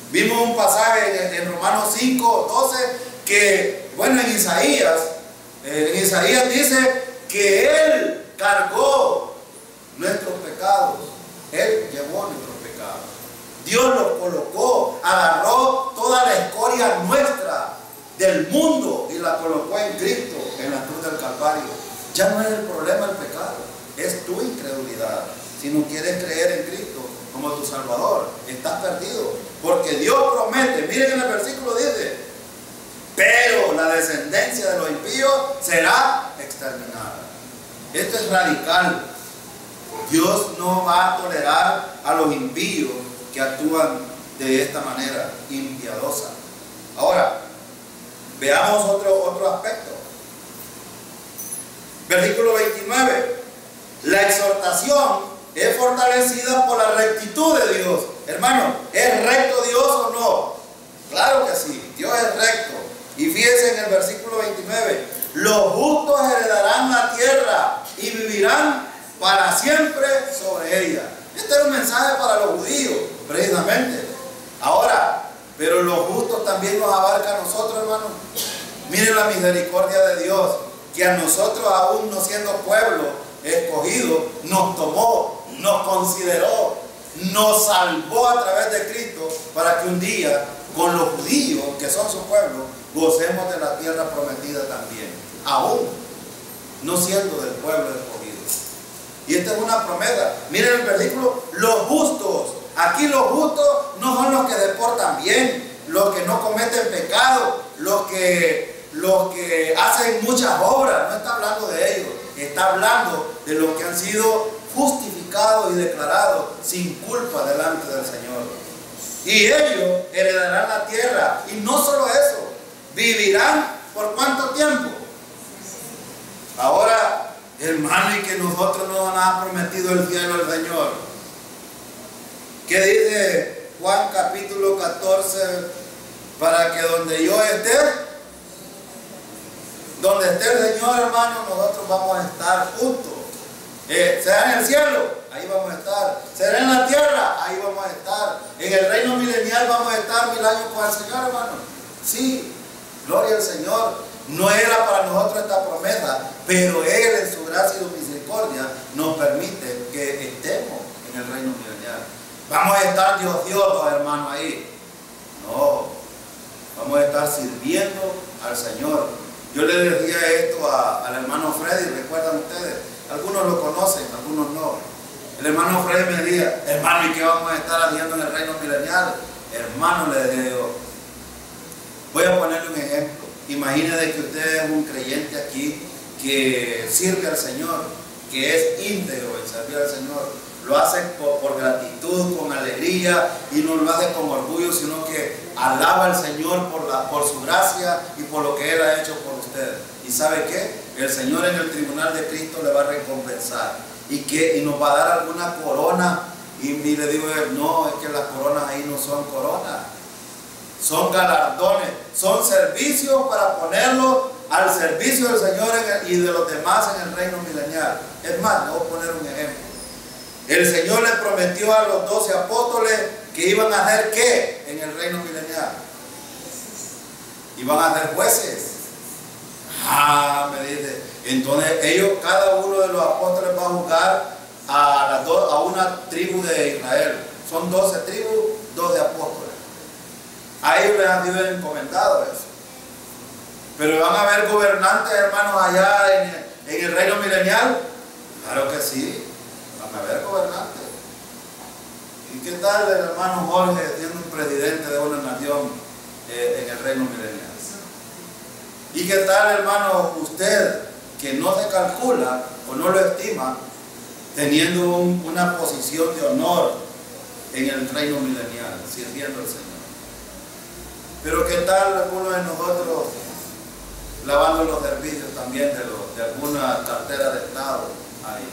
Vimos un pasaje en Romanos 5:12, que, bueno, en Isaías dice que Él cargó nuestros pecados, Él llevó nuestros pecados. Dios los colocó, agarró toda la escoria nuestra del mundo y la colocó en Cristo, en la cruz del Calvario. Ya no es el problema el pecado, es tu incredulidad. Si no quieres creer en Cristo como tu Salvador, estás perdido. Porque Dios promete, miren en el versículo dice, pero la descendencia de los impíos será exterminada. Esto es radical. Dios no va a tolerar a los impíos que actúan de esta manera impiadosa. Ahora, veamos otro aspecto. Versículo 29. La exhortación es fortalecida por la rectitud de Dios. Hermano, ¿es recto Dios o no? Claro que sí, Dios es recto. Y fíjense en el versículo 29. Los justos heredarán la tierra y vivirán para siempre sobre ella. Este era un mensaje para los judíos, precisamente. Ahora, pero los justos también nos abarca a nosotros, hermano. Miren la misericordia de Dios, que a nosotros, aún no siendo pueblo escogido, nos tomó, nos consideró, nos salvó a través de Cristo, para que un día, con los judíos, que son su pueblo, gocemos de la tierra prometida también, aún no siendo del pueblo escogido. Y esta es una promesa. Miren el versículo, los justos. Aquí los justos no son los que deportan bien, los que no cometen pecado, los que hacen muchas obras. No está hablando de ellos, está hablando de los que han sido justificados y declarados sin culpa delante del Señor. Y ellos heredarán la tierra. Y no solo eso, vivirán ¿por cuánto tiempo? Ahora, hermano, y que nosotros no nos ha prometido el cielo el Señor. ¿Qué dice Juan capítulo 14? Para que donde yo esté, donde esté el Señor, hermano, nosotros vamos a estar juntos. Será en el cielo, ahí vamos a estar. Será en la tierra, ahí vamos a estar. En el reino milenial vamos a estar 1000 años con el Señor, hermano. Sí, gloria al Señor. No era para nosotros esta promesa, pero Él en su gracia y su misericordia nos permite que estemos en el reino milenial. Vamos a estar Dios, hermano, ahí. No, vamos a estar sirviendo al Señor. Yo le decía esto al hermano Freddy, ¿recuerdan ustedes? Algunos lo conocen, algunos no. El hermano Freddy me decía, hermano, ¿y qué vamos a estar haciendo en el reino milenial? Hermano, le decía yo, voy a ponerle un ejemplo. Imagínese que usted es un creyente aquí que sirve al Señor, que es íntegro en servir al Señor. Lo hace por gratitud, con alegría, y no lo hace con orgullo, sino que alaba al Señor por su gracia y por lo que Él ha hecho por usted. ¿Y sabe qué? El Señor en el tribunal de Cristo le va a recompensar. Y nos va a dar alguna corona. Y le digo, no, es que las coronas ahí no son coronas. Son galardones, son servicios para ponerlo al servicio del Señor y de los demás en el reino milenial. Es más, voy a poner un ejemplo. El Señor le prometió a los 12 apóstoles que iban a hacer ¿qué? En el reino milenial. Iban a ser jueces. Me dice. Entonces ellos, cada uno de los apóstoles va a juzgar a una tribu de Israel. Son 12 tribus, 12 apóstoles. A ellos les han sido encomendado eso. Pero van a haber gobernantes, hermanos, allá en el reino milenial. Claro que sí. A ver, gobernante. ¿Y qué tal el hermano Jorge siendo un presidente de una nación en el reino milenial? ¿Y qué tal, hermano, usted que no se calcula o no lo estima teniendo una posición de honor en el reino milenial, sirviendo al Señor? Pero qué tal algunos de nosotros lavando los servicios también de alguna cartera de Estado ahí,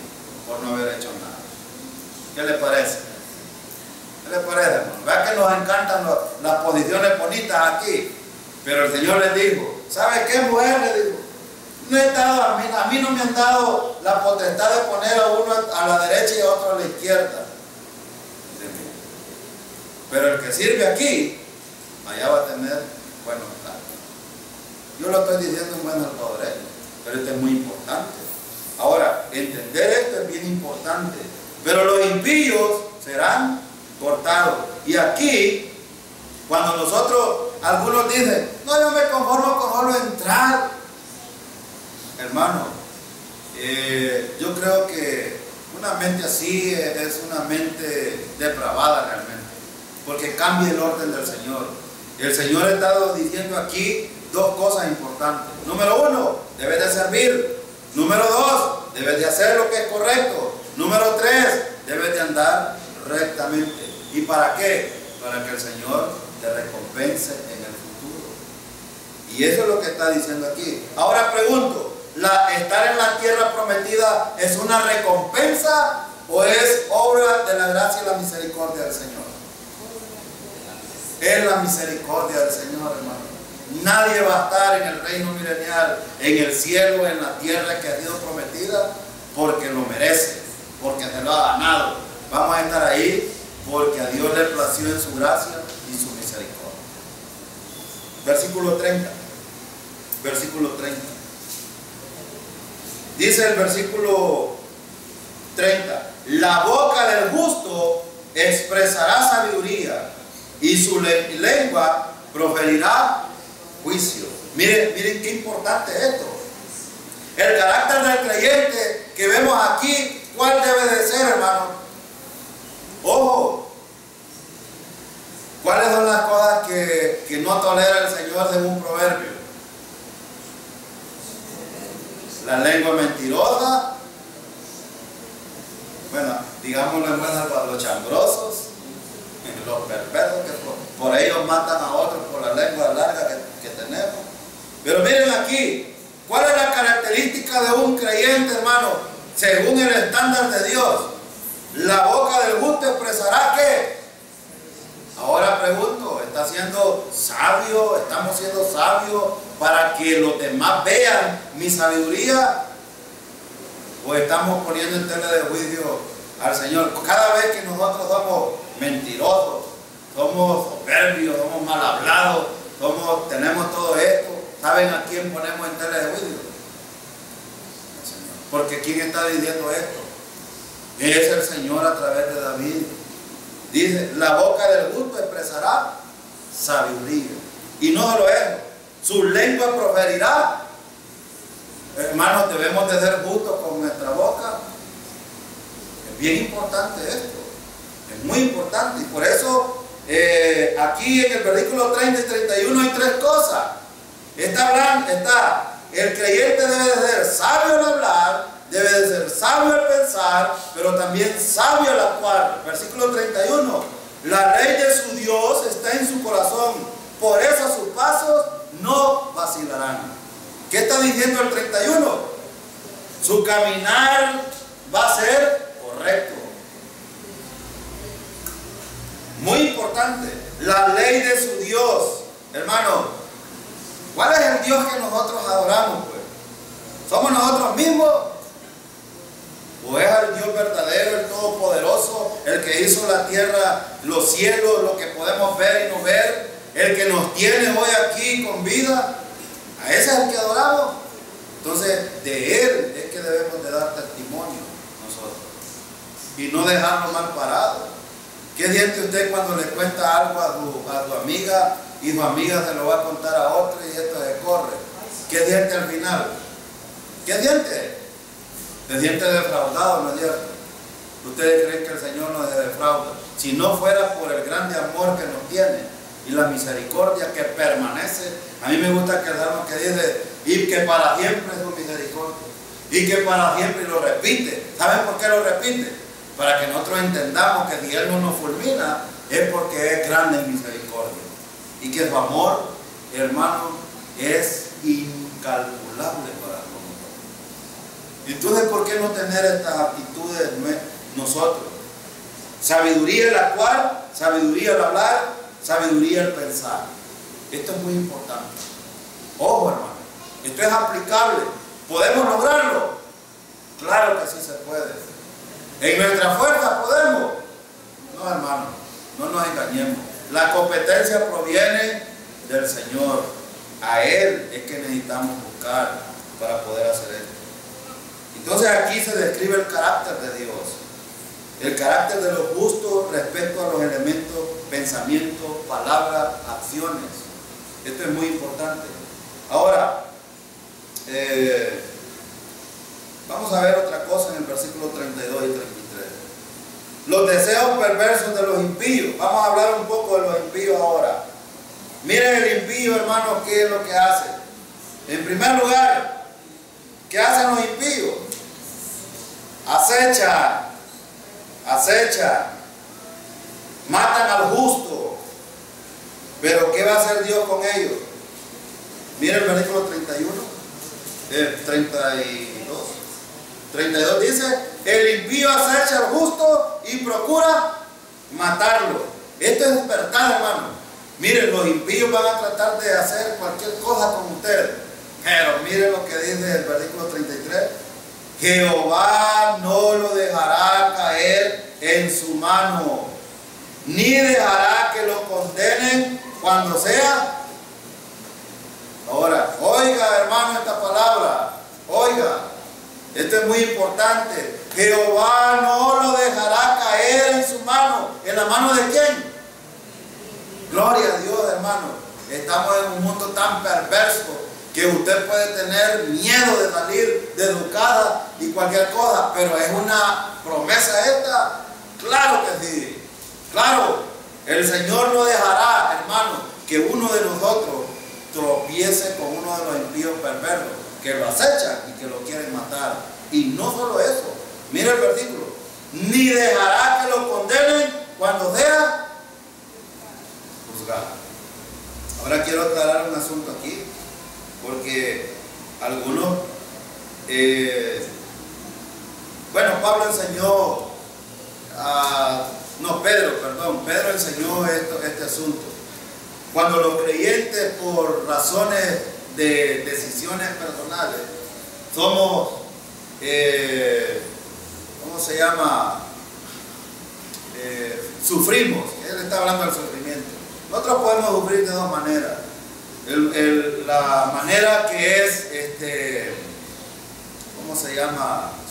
por no haber hecho nada. ¿Qué le parece? ¿Qué le parece, hermano? Vea que nos encantan las posiciones bonitas aquí. Pero el Señor les dijo, ¿sabe qué, mujer? Le dijo, no he dado a mí no me han dado la potestad de poner a uno a la derecha y a otro a la izquierda. Pero el que sirve aquí, allá va a tener buenos tratos. Yo lo estoy diciendo en buen salvadoreño, pero esto es muy importante. Ahora, entender esto es bien importante. Pero los impíos serán cortados. Y aquí, cuando algunos dicen, no, yo me conformo con solo entrar. Hermano, yo creo que una mente así es una mente depravada realmente. Porque cambia el orden del Señor. El Señor ha estado diciendo aquí dos cosas importantes. Número uno, debes de servir. Número dos, debes de hacer lo que es correcto. Número tres, debes de andar rectamente. ¿Y para qué? Para que el Señor te recompense en el futuro. Y eso es lo que está diciendo aquí. Ahora pregunto, ¿estar en la tierra prometida es una recompensa o es obra de la gracia y la misericordia del Señor? Es la misericordia del Señor, hermano. Nadie va a estar en el reino milenial, en el cielo, en la tierra que ha sido prometida, porque lo merece, porque se lo ha ganado. Vamos a estar ahí porque a Dios le plació en su gracia y su misericordia. Versículo 30. Versículo 30. Dice el versículo 30: la boca del justo expresará sabiduría y su lengua proferirá juicio. Miren qué importante es esto. El carácter del creyente que vemos aquí, ¿cuál debe de ser, hermano? Ojo, ¿cuáles son las cosas que no tolera el Señor según Proverbio? La lengua mentirosa, bueno, digámoslo en buen salvadoreño, los chambrosos, los perversos que por ellos matan a otros por la lengua larga que tenemos. Pero miren aquí, ¿cuál es la característica de un creyente, hermano? Según el estándar de Dios, la boca del justo expresará ¿qué? Ahora pregunto, ¿está siendo sabio? ¿Estamos siendo sabios para que los demás vean mi sabiduría? ¿O estamos poniendo en tela de juicio al Señor? Cada vez que nosotros somos mentirosos, somos soberbios, somos mal hablados, tenemos todo esto, ¿saben a quién ponemos en tela de juicio? El Señor. Porque ¿quién está diciendo esto? Es el Señor a través de David. Dice, la boca del justo expresará sabiduría. Y no solo eso, su lengua proferirá. Hermanos, debemos de ser justos con nuestra boca. Es bien importante esto. Es muy importante. Y por eso, aquí en el versículo 30 y 31 hay tres cosas. El creyente debe de ser sabio al hablar, debe de ser sabio al pensar, pero también sabio al actuar. Versículo 31. La ley de su Dios está en su corazón, por eso sus pasos no vacilarán. ¿Qué está diciendo el 31? Su caminar va a ser correcto. Muy importante, la ley de su Dios. Hermano, ¿cuál es el Dios que nosotros adoramos, pues? ¿Somos nosotros mismos? ¿O es el Dios verdadero, el todopoderoso, el que hizo la tierra, los cielos, lo que podemos ver y no ver, el que nos tiene hoy aquí con vida? ¿A ese es el que adoramos? Entonces, de Él es que debemos de dar testimonio nosotros y no dejarlo mal parado. ¿Qué siente usted cuando le cuenta algo a tu amiga y tu amiga se lo va a contar a otro y esto se corre? ¿Qué siente al final? ¿Qué siente? Se siente defraudado, ¿no es cierto? ¿Ustedes creen que el Señor nos defrauda? Si no fuera por el grande amor que nos tiene y la misericordia que permanece. A mí me gusta que el salmo que dice, y que para siempre es su misericordia, y que para siempre, y lo repite. ¿Saben por qué lo repite? Para que nosotros entendamos que si Él no nos fulmina, es porque es grande en misericordia, y que su amor, hermano, es incalculable para nosotros. Entonces, ¿por qué no tener estas actitudes nosotros? Sabiduría el actuar, sabiduría al hablar, sabiduría al pensar. Esto es muy importante. Ojo, hermano, esto es aplicable. ¿Podemos lograrlo? Claro que sí se puede. ¿En nuestra fuerza podemos? No, hermano, no nos engañemos. La competencia proviene del Señor. A Él es que necesitamos buscar para poder hacer esto. Entonces aquí se describe el carácter de Dios. El carácter de los justos respecto a los elementos, pensamientos, palabras, acciones. Esto es muy importante. Ahora, vamos a ver otra cosa en el versículo 32 y 33. Los deseos perversos de los impíos. Vamos a hablar un poco de los impíos ahora. Miren el impío, hermano, qué es lo que hace. En primer lugar, ¿qué hacen los impíos? Acechan, matan al justo. Pero ¿qué va a hacer Dios con ellos? Miren el versículo 32 dice: el impío acecha al justo y procura matarlo. Esto es despertar, hermano. Miren, los impíos van a tratar de hacer cualquier cosa con ustedes. Pero miren lo que dice el versículo 33. Jehová no lo dejará caer en su mano, ni dejará que lo condenen cuando sea. Ahora, oiga, hermano, esta palabra. Oiga, esto es muy importante. Jehová no lo dejará caer en su mano. ¿En la mano de quién? Gloria a Dios, hermano. Estamos en un mundo tan perverso que usted puede tener miedo de salir de su casa y cualquier cosa, pero es una promesa esta. Claro que sí. Claro, el Señor no dejará, hermano, que uno de nosotros tropiece con uno de los impíos perversos que lo acechan y que lo quieren matar. Y no solo eso, mira el versículo: ni dejará que lo condenen cuando sea juzgado. Ahora quiero aclarar un asunto aquí, porque algunos, Pablo enseñó, Pedro enseñó este asunto. Cuando los creyentes, por razones de decisiones personales, somos, sufrimos. Él está hablando del sufrimiento. Nosotros podemos sufrir de dos maneras. La manera que es,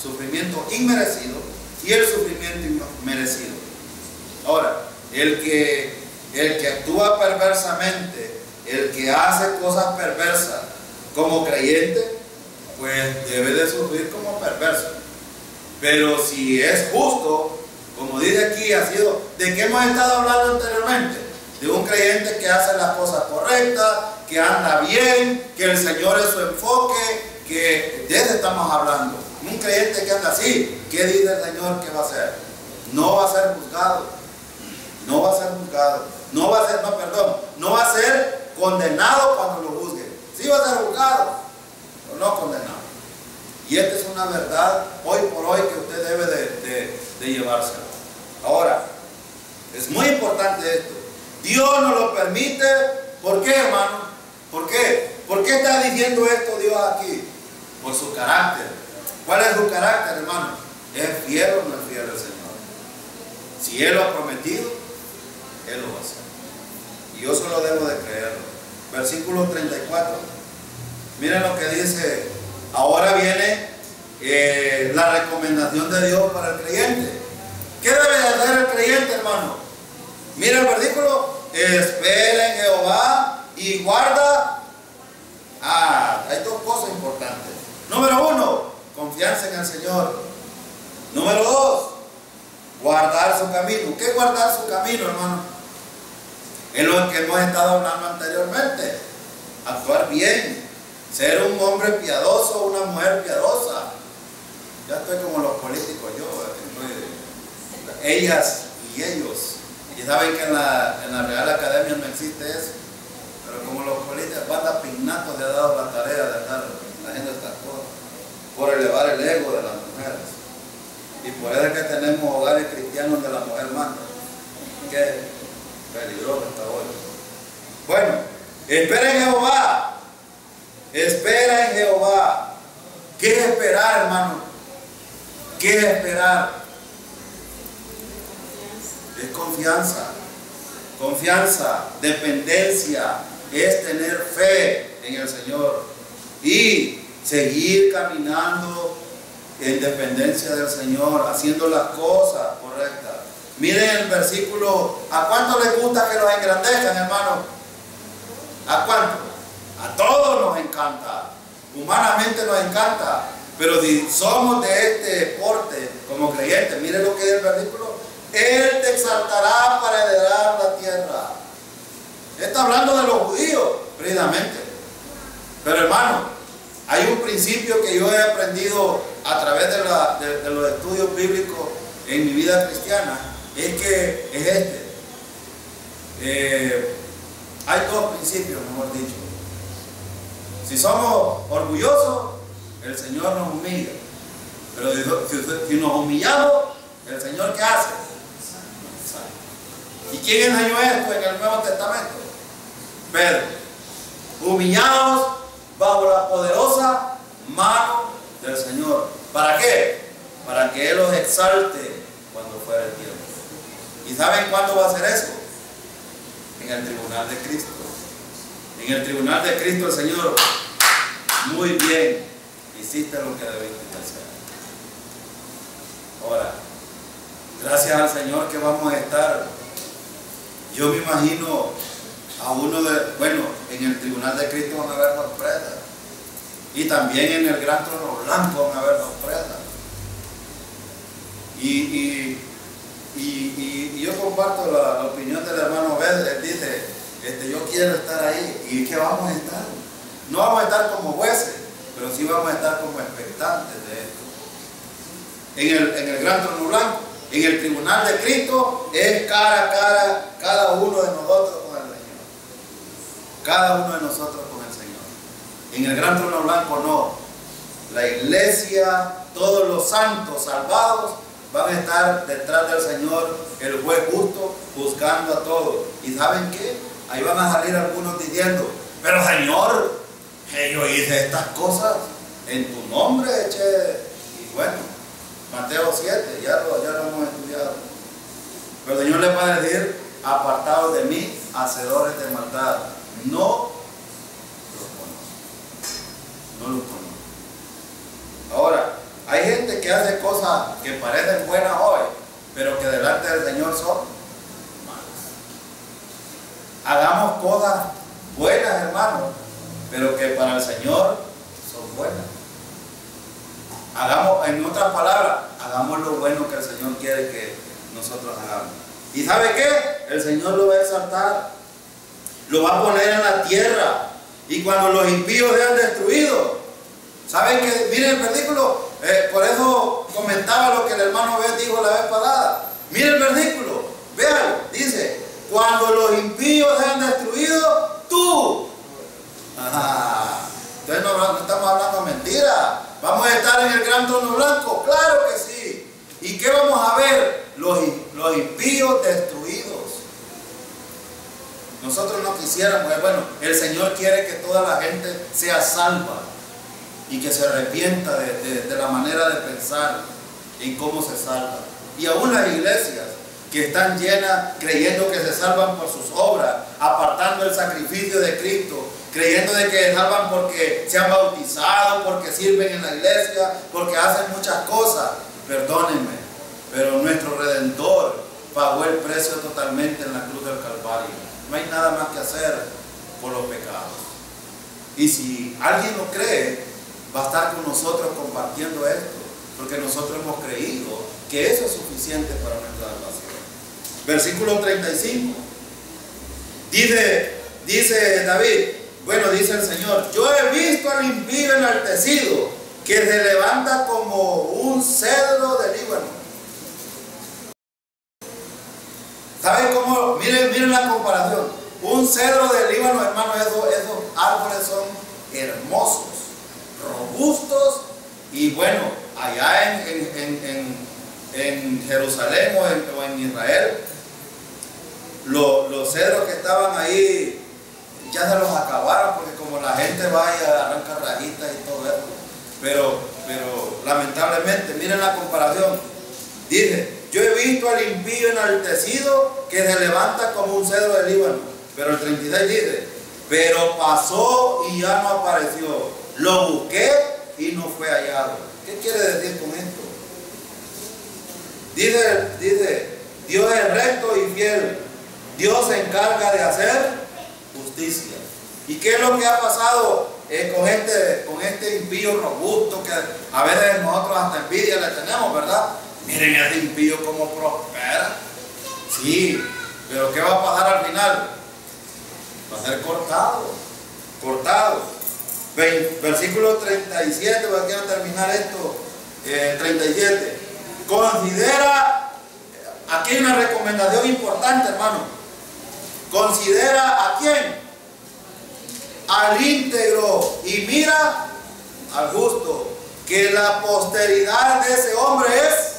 sufrimiento inmerecido, y el sufrimiento merecido. Ahora, el que actúa perversamente, el que hace cosas perversas como creyente, pues debe de sufrir como perverso. Pero si es justo, como dice aquí, ha sido, ¿de qué hemos estado hablando anteriormente? De un creyente que hace las cosas correctas, que anda bien, que el Señor es su enfoque, que de eso estamos hablando. Un creyente que anda así, ¿qué dice el Señor que va a hacer? No va a ser juzgado. No va a ser juzgado. No va a ser condenado cuando lo juzguen. Sí va a ser juzgado, pero no condenado. Y esta es una verdad hoy por hoy que usted debe de llevársela. Ahora, es muy importante esto. Dios nos lo permite. ¿Por qué, hermano? ¿Por qué? ¿Por qué está diciendo esto Dios aquí? Por su carácter. ¿Cuál es su carácter, hermano? ¿Es fiel o no es fiel el Señor? Si Él lo ha prometido, Él lo va a hacer. Y yo solo debo de creerlo. Versículo 34. Miren lo que dice. Ahora viene la recomendación de Dios para el creyente. ¿Qué debe de hacer el creyente, hermano? Mira el versículo: espera en Jehová y guarda. Hay dos cosas importantes. Número uno, confianza en el Señor. Número dos, guardar su camino. ¿Qué es guardar su camino, hermano? Es lo que hemos estado hablando anteriormente. Actuar bien, ser un hombre piadoso, una mujer piadosa. Ya estoy como los políticos, ellas y ellos. Y saben que en la Real Academia no existe eso. Pero como los políticos, banda Pignato le ha dado la tarea de estar haciendo estas cosas por elevar el ego de las mujeres. Y por eso es que tenemos hogares cristianos donde la mujer manda. ¿Qué? Peligroso está hoy. Bueno, espera en Jehová. Espera en Jehová. ¿Qué es esperar, hermano? ¿Qué es esperar? Es confianza. Confianza, dependencia, es tener fe en el Señor y seguir caminando en dependencia del Señor, haciendo las cosas correctas. Miren el versículo. ¿A cuánto les gusta que los engrandezcan, hermano? ¿A cuánto? A todos nos encanta. Humanamente nos encanta. Pero si somos de este porte como creyentes, miren lo que es el versículo. Él te exaltará para heredar la tierra. Está hablando de los judíos, precisamente. Pero hermano, hay un principio que yo he aprendido a través de los estudios bíblicos en mi vida cristiana. Es que es este. Hay dos principios, mejor dicho. Si somos orgullosos, el Señor nos humilla. Pero si nos humillamos, ¿el Señor qué hace? ¿Y quién enseñó esto en el Nuevo Testamento? Pedro. Humillados bajo la poderosa mano del Señor. ¿Para qué? Para que Él los exalte cuando fuera el tiempo. ¿Y saben cuándo va a hacer eso? En el tribunal de Cristo. En el tribunal de Cristo el Señor, muy bien, hiciste lo que debiste hacer. Ahora, gracias al Señor que vamos a estar. Yo me imagino a uno bueno, en el tribunal de Cristo van a haber sorpresas. Y también en el gran trono blanco van a haber sorpresas. Y yo comparto la opinión del hermano Obed. Él dice, yo quiero estar ahí. ¿Y qué vamos a estar? No vamos a estar como jueces, pero sí vamos a estar como expectantes de esto. En el gran trono blanco, en el tribunal de Cristo, es cara a cara cada uno de nosotros con el Señor. Cada uno de nosotros con el Señor. En el gran trono blanco no. La iglesia, todos los santos salvados van a estar detrás del Señor, el juez justo, juzgando a todos. ¿Y saben qué? Ahí van a salir algunos diciendo, pero Señor, yo hice estas cosas en tu nombre, y bueno, Mateo 7, ya lo hemos estudiado. Pero el Señor les va a decir, apartados de mí, hacedores de maldad, no los conozco. No los conozco. Ahora, hay gente que hace cosas que parecen buenas hoy, pero que delante del Señor son malas. Hagamos cosas buenas, hermanos, pero que para el Señor son buenas. Hagamos, en otras palabras, hagamos lo bueno que el Señor quiere que nosotros hagamos. ¿Y sabe qué? El Señor lo va a exaltar, lo va a poner en la tierra. Y cuando los impíos sean destruidos, ¿saben qué? Miren el versículo. Por eso comentaba lo que el hermano Obed dijo la vez pasada. Miren el versículo, véanlo, dice, cuando los impíos sean destruidos, tú. Entonces no estamos hablando mentira. ¿Vamos a estar en el gran trono blanco? Claro que sí. ¿Y qué vamos a ver? Los impíos destruidos. Nosotros no quisiéramos, bueno, el Señor quiere que toda la gente sea salva y que se arrepienta de la manera de pensar en cómo se salva. Y aún las iglesias que están llenas creyendo que se salvan por sus obras, apartando el sacrificio de Cristo, creyendo de que se salvan porque se han bautizado, porque sirven en la iglesia, porque hacen muchas cosas. Perdónenme, pero nuestro Redentor pagó el precio totalmente en la cruz del Calvario. No hay nada más que hacer por los pecados. Y si alguien lo cree, va a estar con nosotros compartiendo esto, porque nosotros hemos creído que eso es suficiente para nuestra salvación. Versículo 35. Dice David, bueno, dice el Señor, yo he visto al impío enaltecido, que se levanta como un cedro del Líbano. ¿Saben cómo? Miren la comparación. Un cedro del Líbano, hermano, esos árboles son hermosos, robustos, y bueno, allá en Jerusalén o en Israel, los cedros que estaban ahí ya se los acabaron, porque como la gente va y arranca rajitas y todo eso. Pero lamentablemente, miren la comparación. Dice, yo he visto al impío enaltecido que se levanta como un cedro del Líbano. Pero el 36 dice, pero pasó y ya no apareció. Lo busqué y no fue hallado. ¿Qué quiere decir con esto? Dice, Dios es recto y fiel. Dios se encarga de hacer justicia. ¿Y qué es lo que ha pasado con este impío robusto que a veces nosotros hasta envidia le tenemos, ¿verdad? Miren ese impío como prospera. Sí, pero ¿qué va a pasar al final? Va a ser cortado. Versículo 37, porque quiero terminar esto. 37. Considera, aquí hay una recomendación importante, hermano. Considera a quién, al íntegro, y mira al justo, que la posteridad de ese hombre es.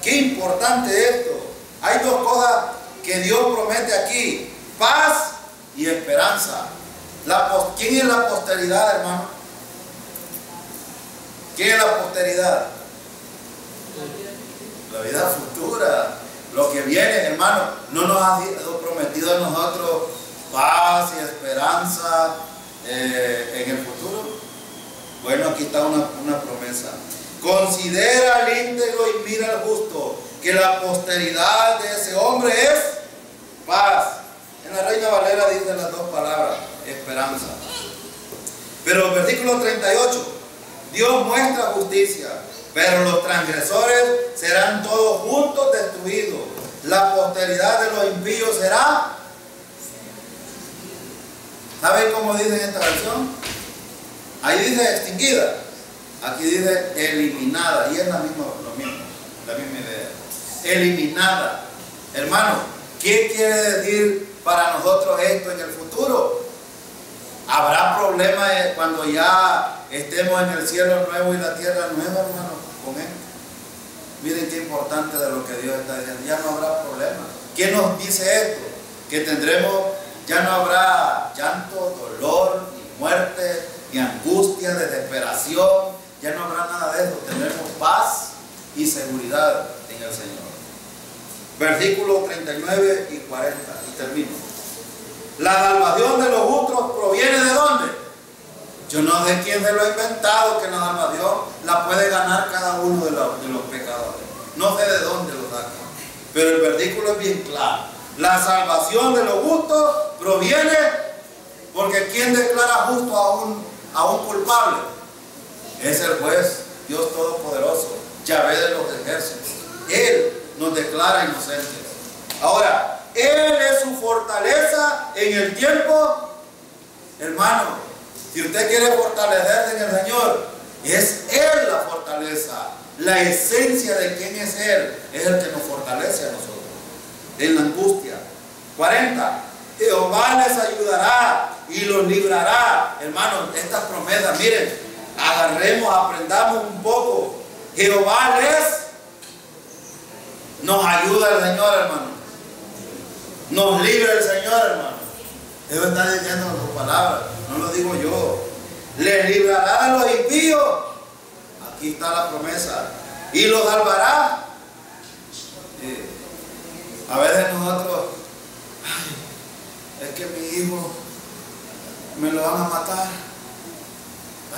Qué importante esto. Hay dos cosas que Dios promete aquí: paz y esperanza. ¿Quién es la posteridad, hermano? ¿Quién es la posteridad? La vida futura, lo que viene, hermano. No nos ha sido prometido a nosotros paz y esperanza en el futuro. Bueno, aquí está una promesa. Considera al íntegro y mira al justo, que la posteridad de ese hombre es paz. En la Reina Valera dice las dos palabras, esperanza. Pero el versículo 38, Dios muestra justicia, pero los transgresores serán todos juntos destruidos. La posteridad de los impíos será. ¿Saben cómo dice en esta versión? Ahí dice extinguida, aquí dice eliminada, y es la misma idea. Eliminada. Hermano, ¿qué quiere decir para nosotros esto en el futuro? Habrá problemas cuando ya estemos en el cielo nuevo y la tierra nueva, hermano, con él. Miren qué importante de lo que Dios está diciendo. Ya no habrá problemas. ¿Quién nos dice esto? Que tendremos, ya no habrá llanto, dolor, ni muerte, ni angustia, desesperación. Ya no habrá nada de eso. Tendremos paz y seguridad en el Señor. Versículos 39 y 40. Y termino. La salvación de los justos proviene ¿de dónde? Yo no sé quién se lo ha inventado, que la salvación la puede ganar cada uno de los pecadores. No sé de dónde lo sacan. Pero el versículo es bien claro. La salvación de los justos proviene porque ¿quién declara justo a un culpable? Es el juez, Dios Todopoderoso, Yahvé de los ejércitos. Él nos declara inocentes. Ahora, Él es su fortaleza en el tiempo. Hermano, si usted quiere fortalecerse en el Señor, es Él la fortaleza. La esencia de quién es Él es el que nos fortalece a nosotros en la angustia. 40. Jehová les ayudará y los librará. Hermanos, estas promesas, miren, agarremos, aprendamos un poco. Jehová nos ayuda el Señor, hermano. Nos libra el Señor, hermano. Él está diciendo en sus palabras, no lo digo yo. Les librará de los impíos. Aquí está la promesa. Y los salvará. A veces nosotros, es que mi hijo me lo van a matar.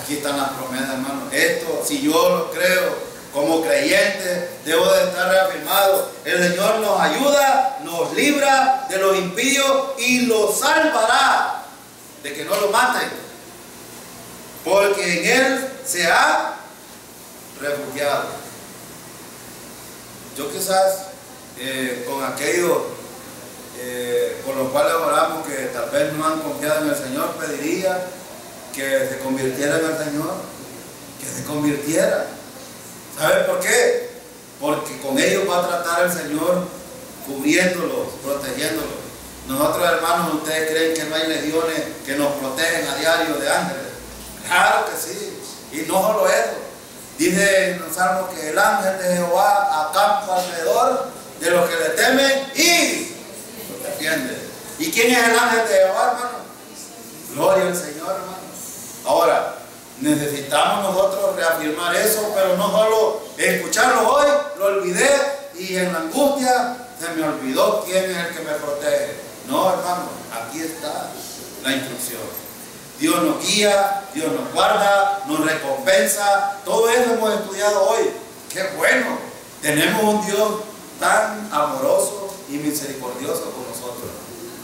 Aquí están las promesas, hermano. Esto, si yo lo creo como creyente, debo de estar reafirmado. El Señor nos ayuda, nos libra de los impíos y los salvará de que no lo maten, porque en Él se ha refugiado. Yo quizás con aquellos con los cuales oramos que tal vez no han confiado en el Señor, pediría que se convirtiera en el Señor, que se convirtiera. ¿Sabe por qué? Porque con ellos va a tratar el Señor cubriéndolos, protegiéndolos. Nosotros, hermanos, ¿ustedes creen que no hay legiones que nos protegen a diario de ángeles? Claro que sí. Y no solo eso. Dice en el Salmo que el ángel de Jehová acampa alrededor de los que le temen y ¿entiendes? ¿Y quién es el ángel de Jehová, hermano? Gloria al Señor, hermano. Ahora, necesitamos nosotros reafirmar eso, pero no solo escucharlo hoy, lo olvidé y en la angustia se me olvidó quién es el que me protege. No, hermano, aquí está la instrucción. Dios nos guía, Dios nos guarda, nos recompensa. Todo eso hemos estudiado hoy. ¡Qué bueno! Tenemos un Dios tan amoroso y misericordioso con nosotros.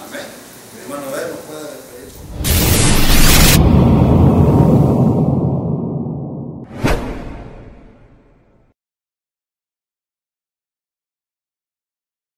Amén. Hermano, ¿nos puede